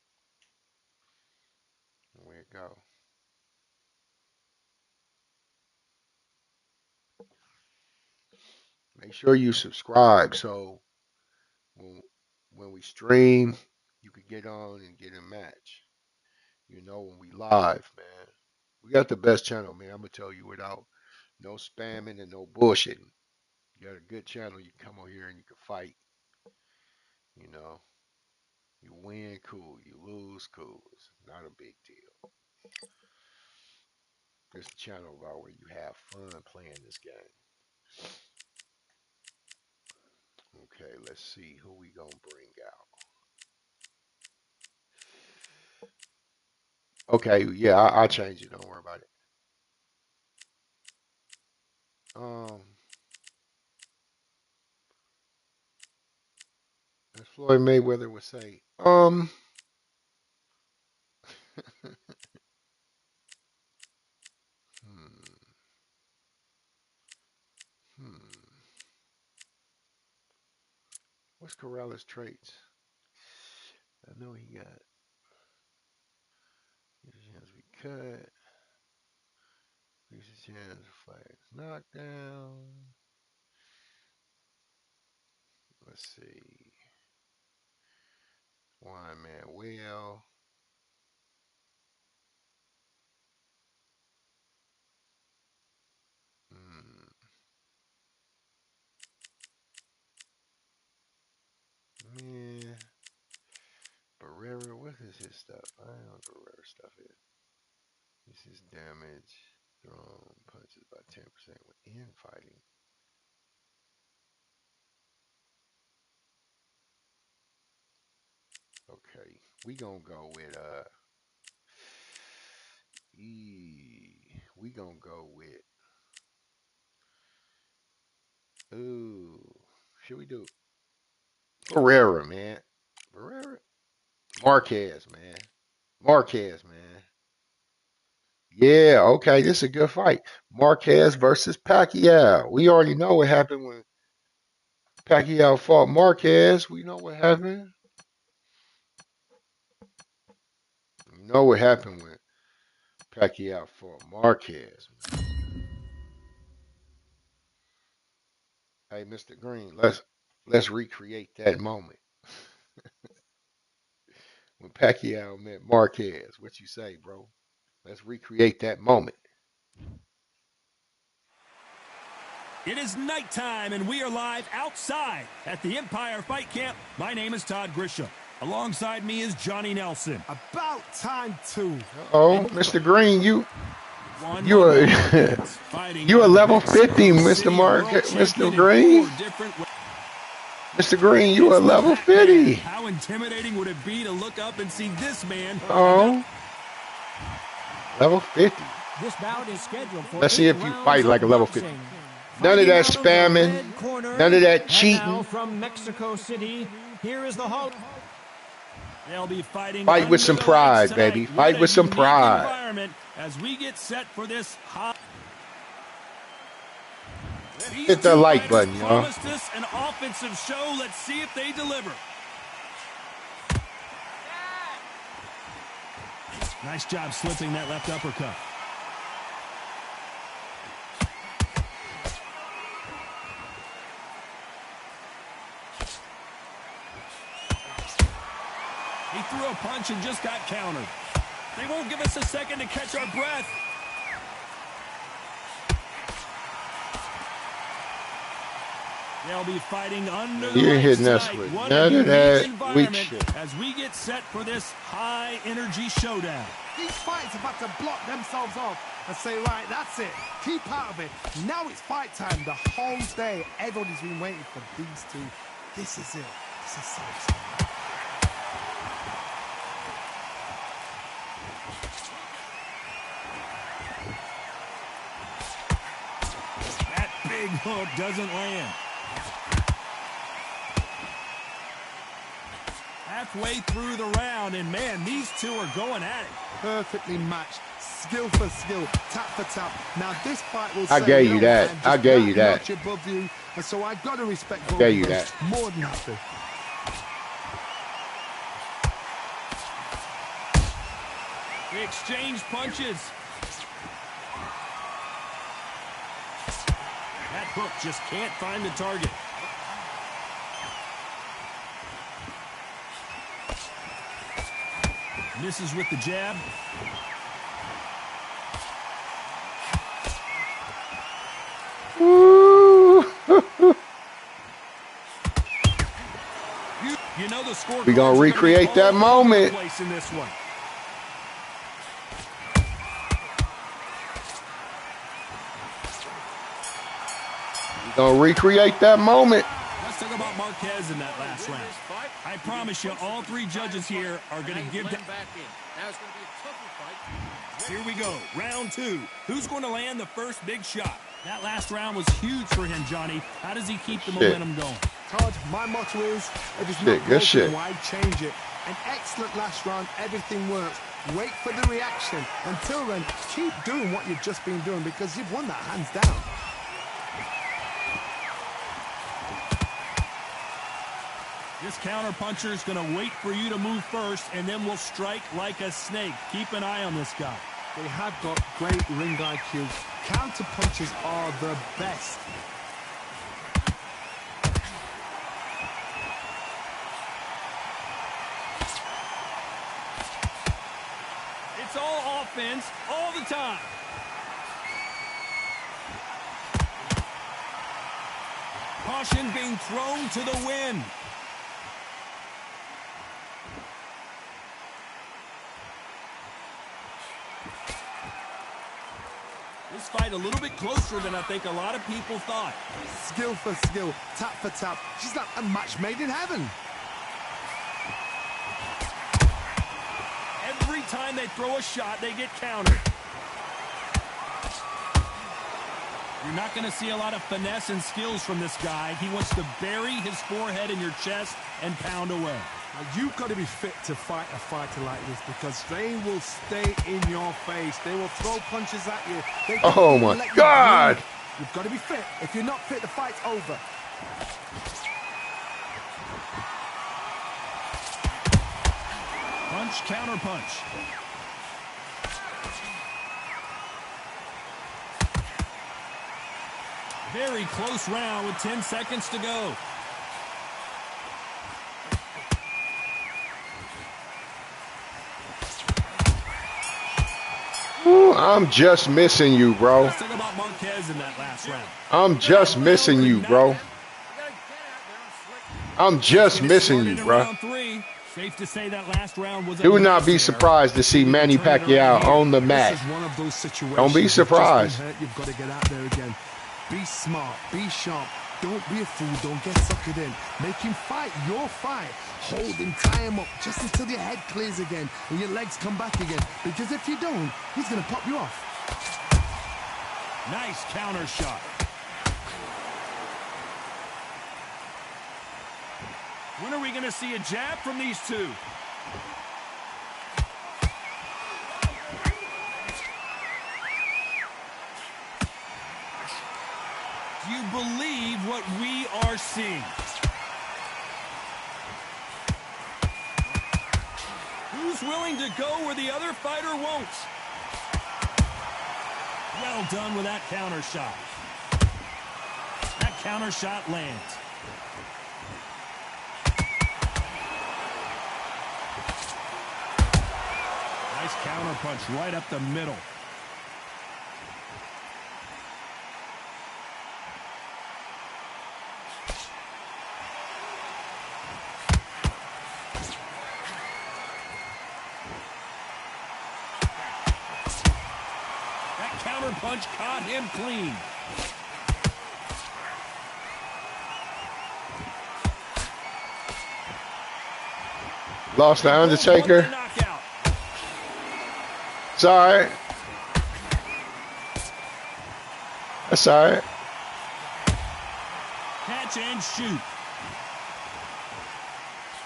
Where it go? Make sure you subscribe so when we stream, you can get on and get a match. You know, when we live, man. We got the best channel, man. I'm gonna tell you without no spamming and no bullshitting. You got a good channel. You can come over here and you can fight. You know, you win, cool. You lose, cool. It's not a big deal. This channel about where you have fun playing this game. Okay, let's see who we gonna bring out. Okay, yeah, I'll change it. Don't worry about it. As Floyd Mayweather would say, What's Corrales' traits? I know he got. His hands be cut. His hands fight knockdown. Let's see. Juan Manuel. Man. Barrera, what is his stuff? I don't know what Barrera stuff is. This is damage. Thrown punches by 10% within fighting. Okay, we gonna go with we gonna go with should we do Barrera, man? Barrera? Marquez, man. Marquez, man. Yeah, okay, this is a good fight. Marquez versus Pacquiao. We already know what happened when Pacquiao fought Marquez. We know what happened. We know what happened when Pacquiao fought Marquez. Hey, Mr. Green, let's recreate that moment when Pacquiao met Marquez. What you say, bro? Let's recreate that moment. It is nighttime, and we are live outside at the Empire Fight Camp. My name is Todd Grisham. Alongside me is Johnny Nelson. About time, too. Oh, Mr. Green, you a level 50, Mr. Green. Mr. Green, you a level 50. How intimidating would it be to look up and see this man? Oh, level 50. This bout is scheduled for Let's see if you fight like a level 50. None of that spamming, none of that cheating. From Mexico City, here is the Hall. They'll be fighting. Fight with some pride, baby. Fight with some pride. as we get set for this hot. Hit the like button, y'all. Promised us an offensive show. Let's see if they deliver. Nice job slipping that left uppercut. He threw a punch and just got countered. They won't give us a second to catch our breath. They'll be fighting under the You're hitting us tonight. with What none a of that environment weak shit. as we get set for this high-energy showdown. These fights are about to block themselves off and say, right, that's it. Keep out of it. Now it's fight time. The whole day, everybody's been waiting for these two. This is it. This is so exciting. That big hook doesn't land. Halfway through the round, and man, these two are going at it. Perfectly matched, skill for skill, tap for tap. Now this fight will I say, gave you that. man, I just gave you that that. notch above you, and so I've got to respect both Gave you of them that. more than happy. They exchange punches. That hook just can't find the target. Misses with the jab. You know the score. We gonna recreate that moment. In this one. We gonna recreate that moment. Let's talk about Marquez in that last round. I promise you, all three judges here are going to give that. Here we go, round two. Who's going to land the first big shot? That last round was huge for him, Johnny. How does he keep the momentum going? Todd, my motto is, if it's Shit, not good broken, shit. why change it? An excellent last round, everything works. Wait for the reaction. Until then, keep doing what you've just been doing because you've won that hands down. This counter-puncher is going to wait for you to move first, and then will strike like a snake. Keep an eye on this guy. They have got great ring IQ. Counter punches are the best. It's all offense all the time. Caution being thrown to the wind. This fight a little bit closer than I think a lot of people thought. Skill for skill, tap for tap. She's like a match made in heaven. Every time they throw a shot, they get countered. You're not going to see a lot of finesse and skills from this guy. He wants to bury his forehead in your chest and pound away. Now, you've got to be fit to fight a fighter like this because they will stay in your face. They will throw punches at you. They Oh my let you God! breathe. You've got to be fit. If you're not fit, the fight's over. Punch, counter punch. Very close round with 10 seconds to go. Ooh, I'm just missing you, bro. Let's talk about Marquez in that last round. I'm just missing you, bro. I'm just missing you, bro. Round three. Safe to say that last round was. Do not be surprised to see Manny Pacquiao on the mat. This is one of those situations. Don't be You've just been surprised. hurt, you've got to get out there again. Be smart. Be sharp. Don't be a fool. Don't get suckered in. Make him fight your fight. Hold him, tie him up just until your head clears again and your legs come back again. Because if you don't, he's going to pop you off. Nice counter shot. When are we going to see a jab from these two? believe what we are seeing. Who's willing to go where the other fighter won't? Well done with that counter shot. That counter shot lands. Nice counter punch right up the middle. That counter punch caught him clean. Lost the Undertaker. It's all right. That's all right. Catch and shoot.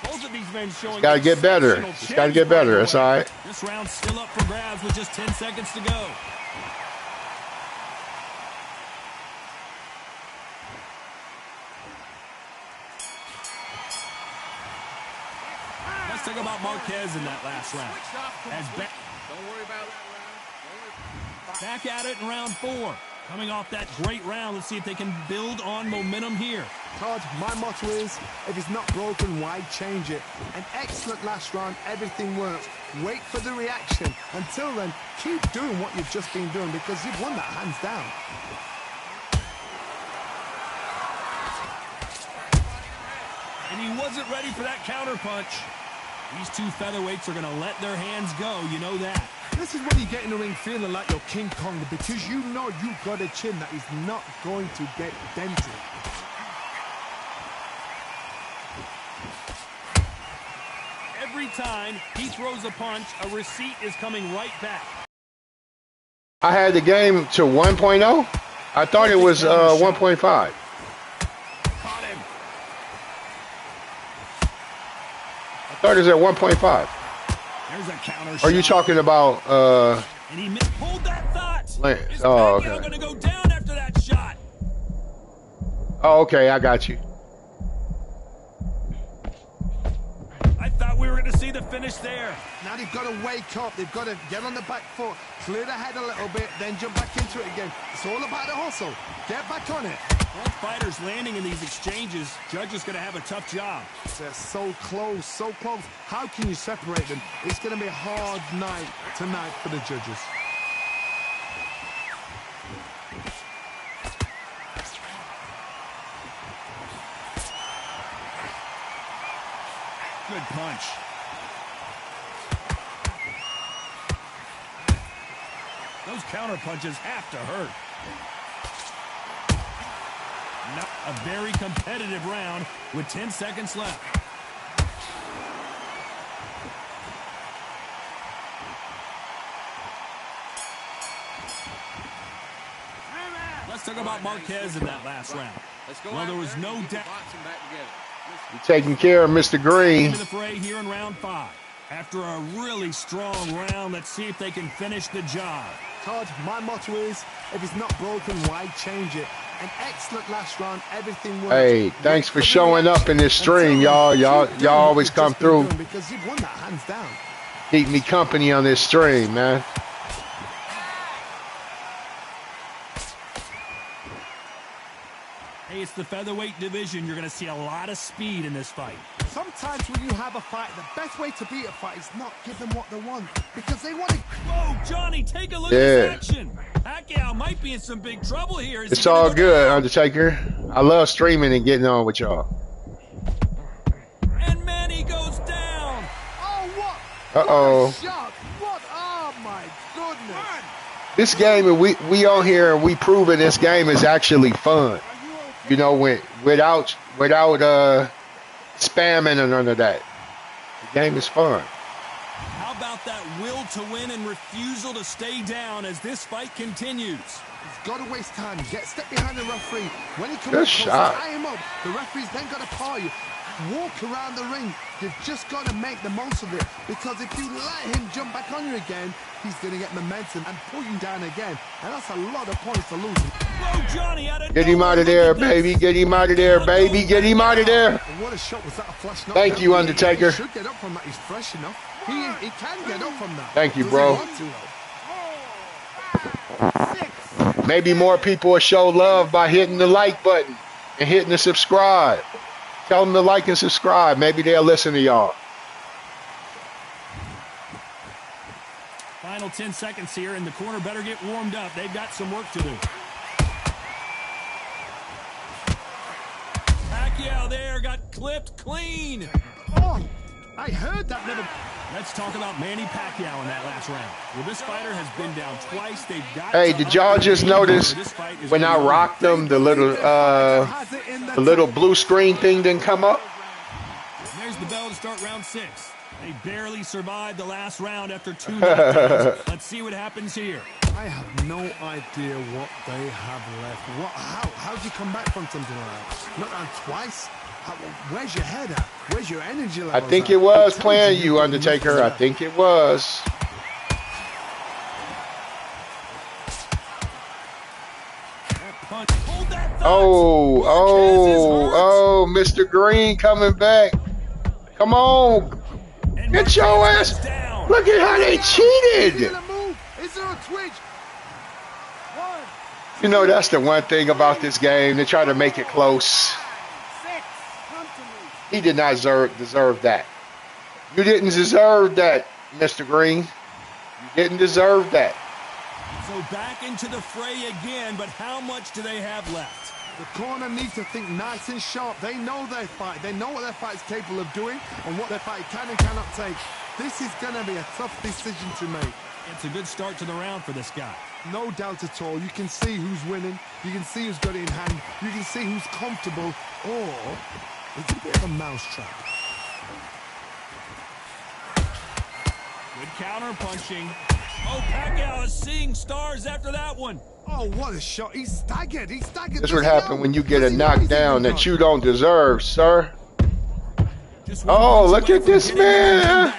Both of these men showing. Got to get better. It's got to get better. That's all right. This round's still up for grabs with just 10 seconds to go. Let's talk about Marquez in that last round. Don't worry about that round. Back at it in round 4. Coming off that great round, let's see if they can build on momentum here. Todd, my motto is, if it's not broken, why change it? An excellent last round, everything works. Wait for the reaction. Until then, keep doing what you've just been doing because you've won that hands down. And he wasn't ready for that counter punch. These two featherweights are going to let their hands go, you know that. This is when you get in the ring feeling like you're King Kong because you know you've got a chin that is not going to get dented. Every time he throws a punch, a receipt is coming right back. I had the game to 1.0. I thought it was 1.5. Caught him. I thought it was at 1.5. There's a counter shot. Are you talking about And he hold that thought. Lance? Is Oh, Pacquiao okay. going to go down after that shot? Oh, okay, I got you. I thought we were going to see the finish there. Now they've got to wake up. They've got to get on the back foot, clear the head a little bit, then jump back into it again. It's all about the hustle. Get back on it. Both fighters landing in these exchanges. Judge is going to have a tough job. They're so close, so close. How can you separate them? It's going to be a hard night tonight for the judges. Good punch. Those counter punches have to hurt. Not a very competitive round with 10 seconds left. Let's talk about Marquez in that last round. Well, there was no doubt. You taking care of Mr. Green. Into the fray here in round 5. After a really strong round, let's see if they can finish the job. Todd, my motto is, if it's not broken, why change it? An excellent last round, everything works. Hey, thanks for showing up in this stream, y'all. Y'all always come through. Because you've won that hands down. Keep me company on this stream, man. Hey, it's the featherweight division. You're going to see a lot of speed in this fight. Sometimes when you have a fight, the best way to beat a fight is not give them what they want. Because they want it. Whoa, Johnny, take a look at this action. Pacquiao might be in some big trouble here. It's all good, Undertaker. I love streaming and getting on with y'all. And Manny goes down. Oh, what? Uh-oh. What a shot. What? Oh, my goodness. This game, we on here and we proving this game is actually fun. You know, without spamming and none of that. The game is fun. How about that will to win and refusal to stay down as this fight continues? He's got to waste time. Step behind the referee. When he comes Good close, shot. tie him up. The referee's then got to call you. walk around the ring. You've just got to make the most of it, because if you let him jump back on you again, he's going to get momentum and pull you down again, and that's a lot of points for losing. Oh, Johnny, Get him out of there, baby. Get him out of there, baby. Get him out of there. What a shot. Was that a flash knockdown? Thank you, Undertaker. He should get up from that. He's fresh enough. He can get up from that. Thank you, Does bro. he want to, though? Maybe more people will show love by hitting the like button and hitting the subscribe. Tell them to like and subscribe. Maybe they'll listen to y'all. Final 10 seconds here, and the corner better get warmed up. They've got some work to do. Pacquiao there got clipped clean. Oh, I heard that little... Let's talk about Manny Pacquiao in that last round. Well, this fighter has been down twice. They've got. Hey, did y'all just notice when I rocked them, the little blue screen thing didn't come up? There's the bell to start round 6. They barely survived the last round after 2 knockdowns. Let's see what happens here. I have no idea what they have left. How'd you come back from something like that? Not down twice? Where's your head at? Where's your energy level? I think it was playing you, Undertaker. I think it was. Oh, Mr. Green coming back. Come on. Get your ass. Look at how they cheated. Is there a twitch? You know, that's the one thing about this game. They try to make it close. He did not deserve that. You didn't deserve that, Mr. Green. You didn't deserve that. So back into the fray again, but how much do they have left? The corner needs to think nice and sharp. They know their fight. They know what their fight is capable of doing and what their fight can and cannot take. This is going to be a tough decision to make. It's a good start to the round for this guy. No doubt at all. You can see who's winning. You can see who's got it in hand. You can see who's comfortable. Or it's a bit of a mousetrap. Good counter punching. Oh, Pacquiao is seeing stars after that one. Oh, what a shot. He's staggered. He's staggered. This would happen when you get a knockdown that you don't deserve, sir. Oh, look at this man.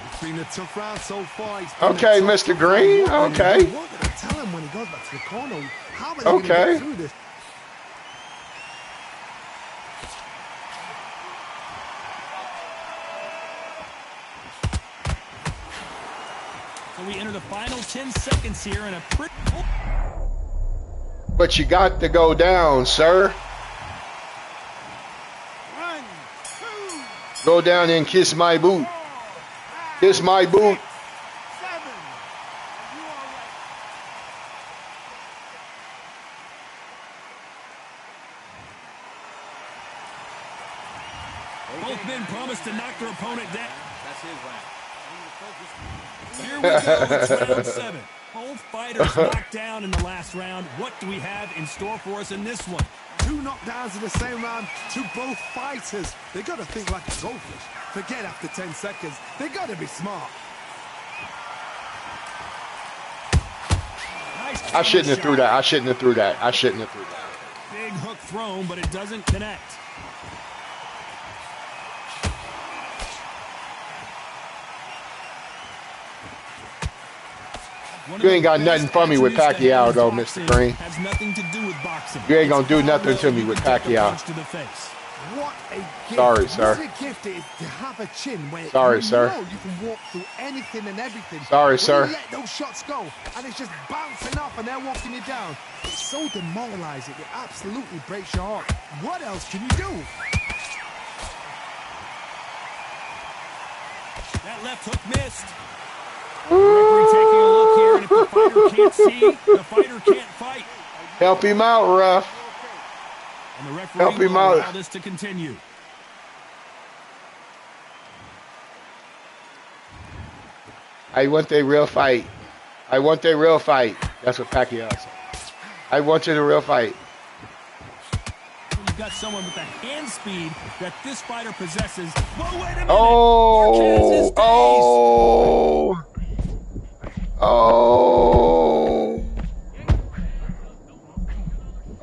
It's been a tough round so far. Okay, Mr. Green. Okay. What did I tell him when he goes back to the corner? How are they going to get through this? So we enter the final 10 seconds here in a pretty... But you got to go down, sir. 1, 2, Go down and kiss my boot. Kiss my boot. 7. Are you all right? Both men promised to knock their opponent down. That's his round. Here we go, it's round 7. Both fighters knocked down in the last round. What do we have in store for us in this one? 2 knockdowns in the same round to both fighters. They got to think like a goldfish. Forget after 10 seconds. They got to be smart. Nice I shouldn't have shot. threw that. I shouldn't have threw that. I shouldn't have threw that. Big hook thrown, but it doesn't connect. You ain't got nothing for me with Pacquiao, though, Mr. Green. Has nothing to do with boxing. You ain't gonna do nothing to me with Pacquiao. To the face. What a gift. Sorry, sir. What a gift it is to have a chin where Sorry, you sir. know you can walk through anything and everything. Sorry, When sir. you let those shots go, and it's just bouncing off and they're walking you down. It's so demoralizing. It absolutely breaks your heart. What else can you do? That left hook missed. The referee taking a look here, and if the fighter can't see, the fighter can't fight. Help him out, ref. And the referee Help him will out. allow this to continue. I want a real fight. I want a real fight. That's what Pacquiao said. I wanted a real fight. You've got someone with the hand speed that this fighter possesses. Whoa, wait a minute. Oh, oh, oh,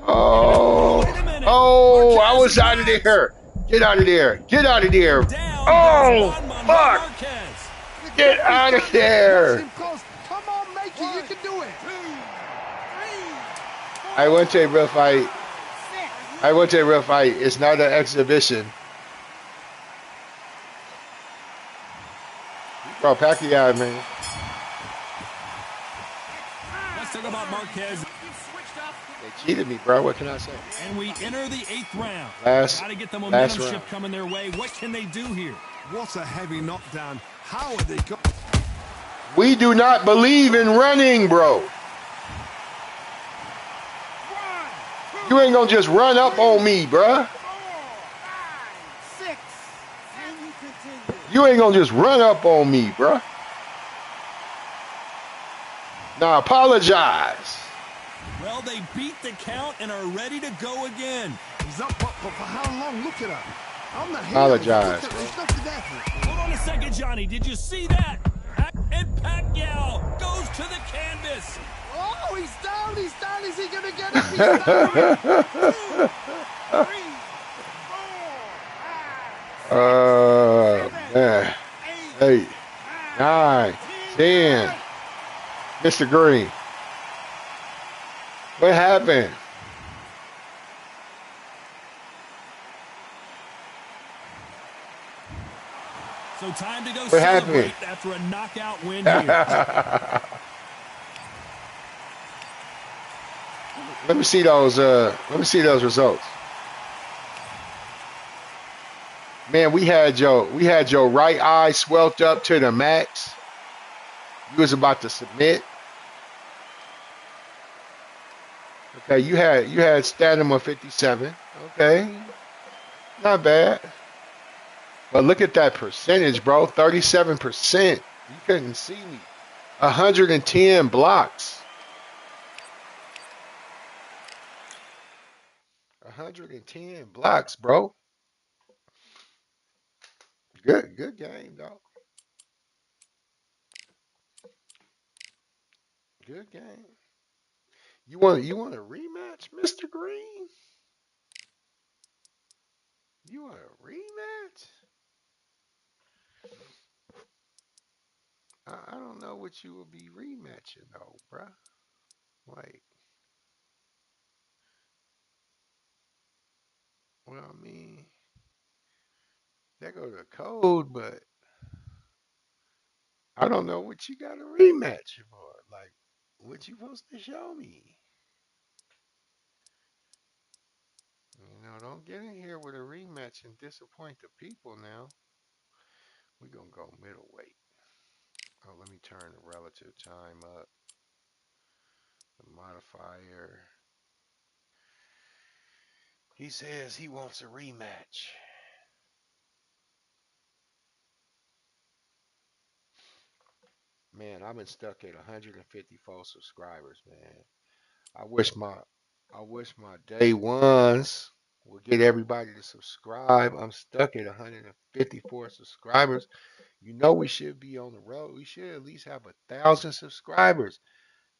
oh, oh, I was out of there. Get out of there. Get out of there. And down goes Oh, Juan Manuel fuck. Marquez. It Get can be out of done. Watch there. him close. Come on, make it. You can do it. 2, 3, 4, I went to a real fight. 6. I went to a real fight. It's not an exhibition. Bro, Pacquiao, man. Let's talk about Marquez. They cheated me, bro. What can I say? And we enter the 8th round. Last Got to get the round. momentum shift coming their way. What can they do here? What a heavy knockdown. How are they got? We do not believe in running, bro. You ain't gonna just run up on me, bruh. 4, 5, 6. And you continue. You ain't gonna just run up on me, bruh. Now apologize. Well, they beat the count and are ready to go again. He's up, but for how long? Look at her. On the heel. Apologize, Look at- bro. There's nothing there for it. Hold on a second, Johnny. Did you see that? And Pacquiao goes to the canvas. Oh, he's down. He's down. Is he going to get up? He's down. 2, 3, 4, 5, Man. 8, 8, 9, 10. Mr. Green. What happened? So time to go What celebrate happened? after a knockout win here. Let me see those. Let me see those results. Man, we had your right eye swelled up to the max. You was about to submit. Okay, you had stamina 57. Okay, not bad. But look at that percentage, bro. 37%. You couldn't see me. 110 blocks. 110 blocks, bro. Good game, dog. Good game. You want a rematch, Mr. Green? You want a rematch? I don't know what you will be rematching though, bruh. Like, well, I mean, that go to code, but I don't know what you got a rematch for. Like, what you supposed to show me? You know, don't get in here with a rematch and disappoint the people now. We gonna go middleweight. Oh, let me turn the relative time up. The modifier. He says he wants a rematch. Man, I've been stuck at 154 subscribers, man. I wish my I wish my day ones would get everybody to subscribe. I'm stuck at 154 subscribers. You know we should be on the road. We should at least have 1,000 subscribers.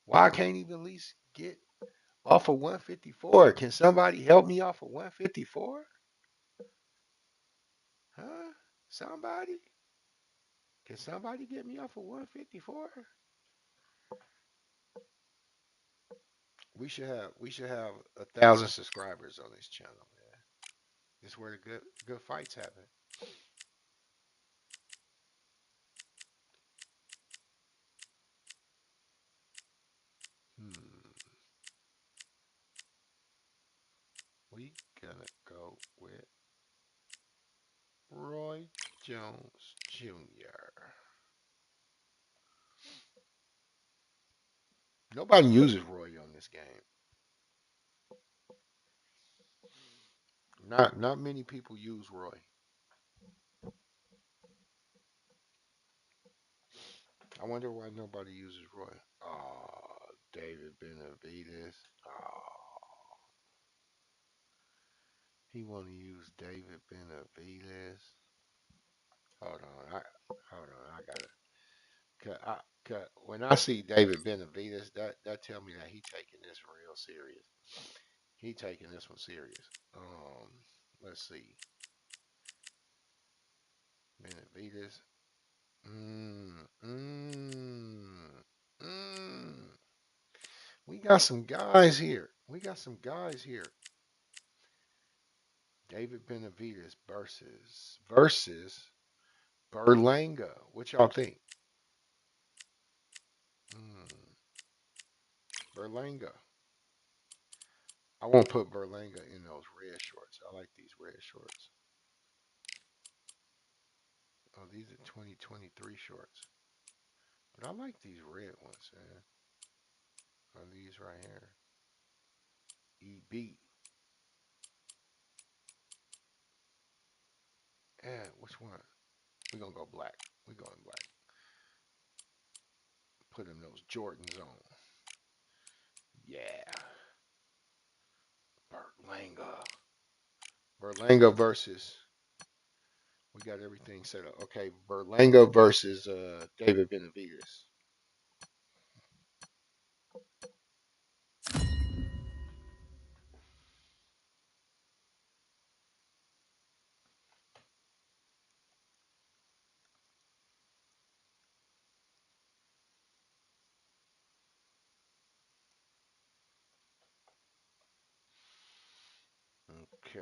Why can't even at least get off of 154? Can somebody help me off of 154? Huh? Somebody? Can somebody get me off of 154? We should have 1,000 subscribers on this channel, man. This is where the good fights happen. Hmm. We gonna go with Roy Jones Jr. Nobody uses Roy on this game. Not many people use Roy. I wonder why nobody uses Roy. Oh, David Benavides. Oh, he want to use David Benavides. Hold on, hold on. I gotta. When I see David Benavides, that tell me that he taking this real serious. He taking this one serious. Let's see. Benavidez. Mm, mm, mm. We got some guys here. We got some guys here. David Benavidez versus Berlanga. What y'all think? Mm, Berlanga. I won't put Berlanga in those red shorts. I like these red shorts. Oh, these are 2023 shorts. But I like these red ones, man. Are these right here? EB. Yeah, which one? We're gonna go black. We're going black. Put him those Jordans on. Yeah. Berlanga. Berlanga versus. We got everything set up. Okay, Berlanga versus David Benavidez. Okay.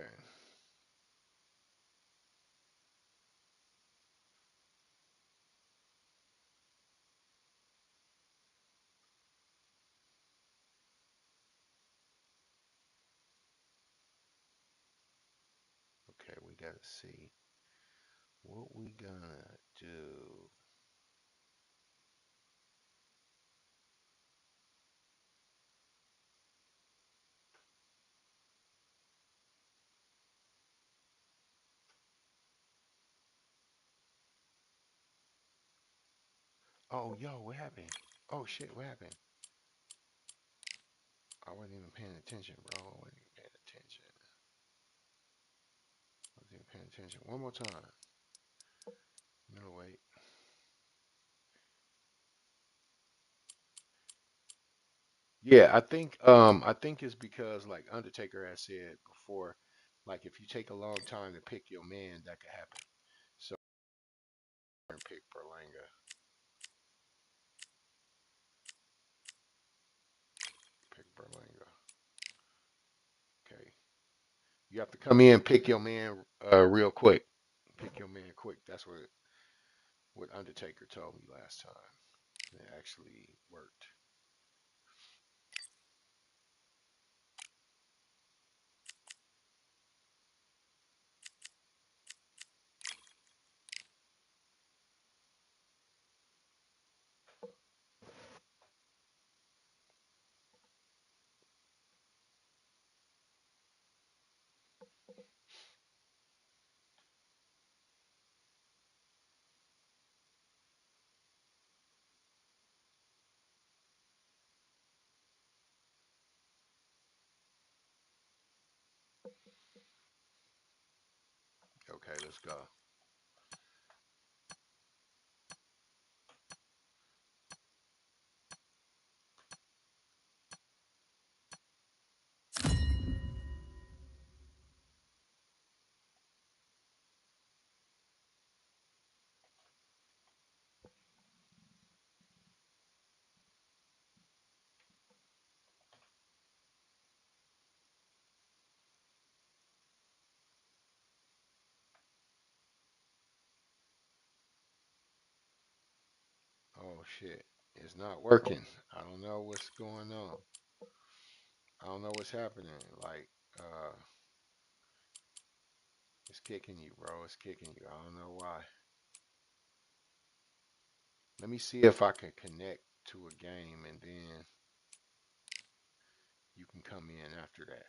Okay, we gotta see what we gonna do. Oh, yo, what happened? Oh shit, what happened? I wasn't even paying attention, bro. I wasn't even paying attention. I wasn't even paying attention. One more time. No, wait. Yeah, I think it's because like Undertaker has said before, like if you take a long time to pick your man, that could happen. So pick Berlanga. Pick Berlanga. Okay. You have to come in, pick your man real quick. Pick your man quick. That's what Undertaker told me last time. It actually worked. Okay, let's go. Oh shit. It's not working. I don't know what's going on. I don't know what's happening. Like, it's kicking you, bro. It's kicking you. I don't know why. Let me see if I can connect to a game and then you can come in after that.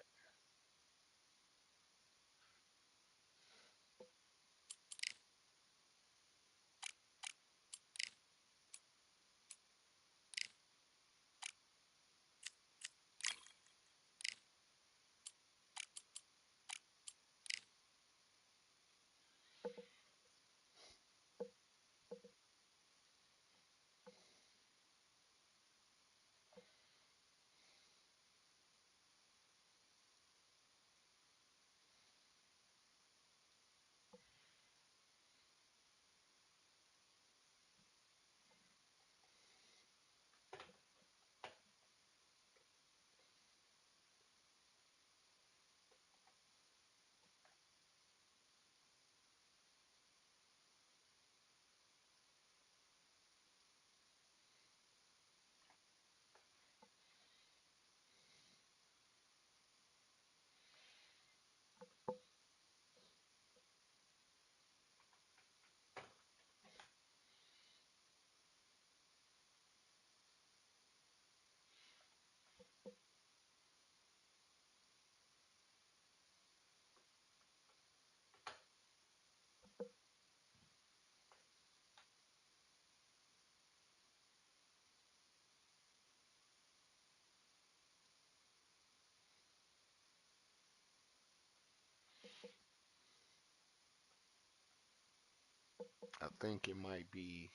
I think it might be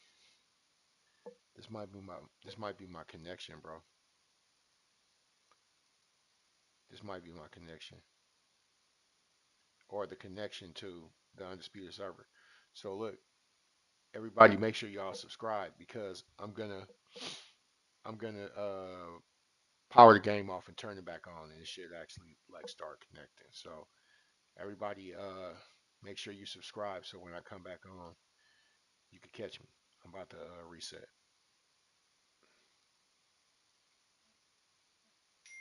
this might be my connection, bro. This might be my connection or the connection to the Undisputed server. So look, everybody make sure y'all subscribe because I'm gonna power the game off and turn it back on and it should actually like start connecting. So everybody make sure you subscribe so when I come back on you can catch me. I'm about to reset.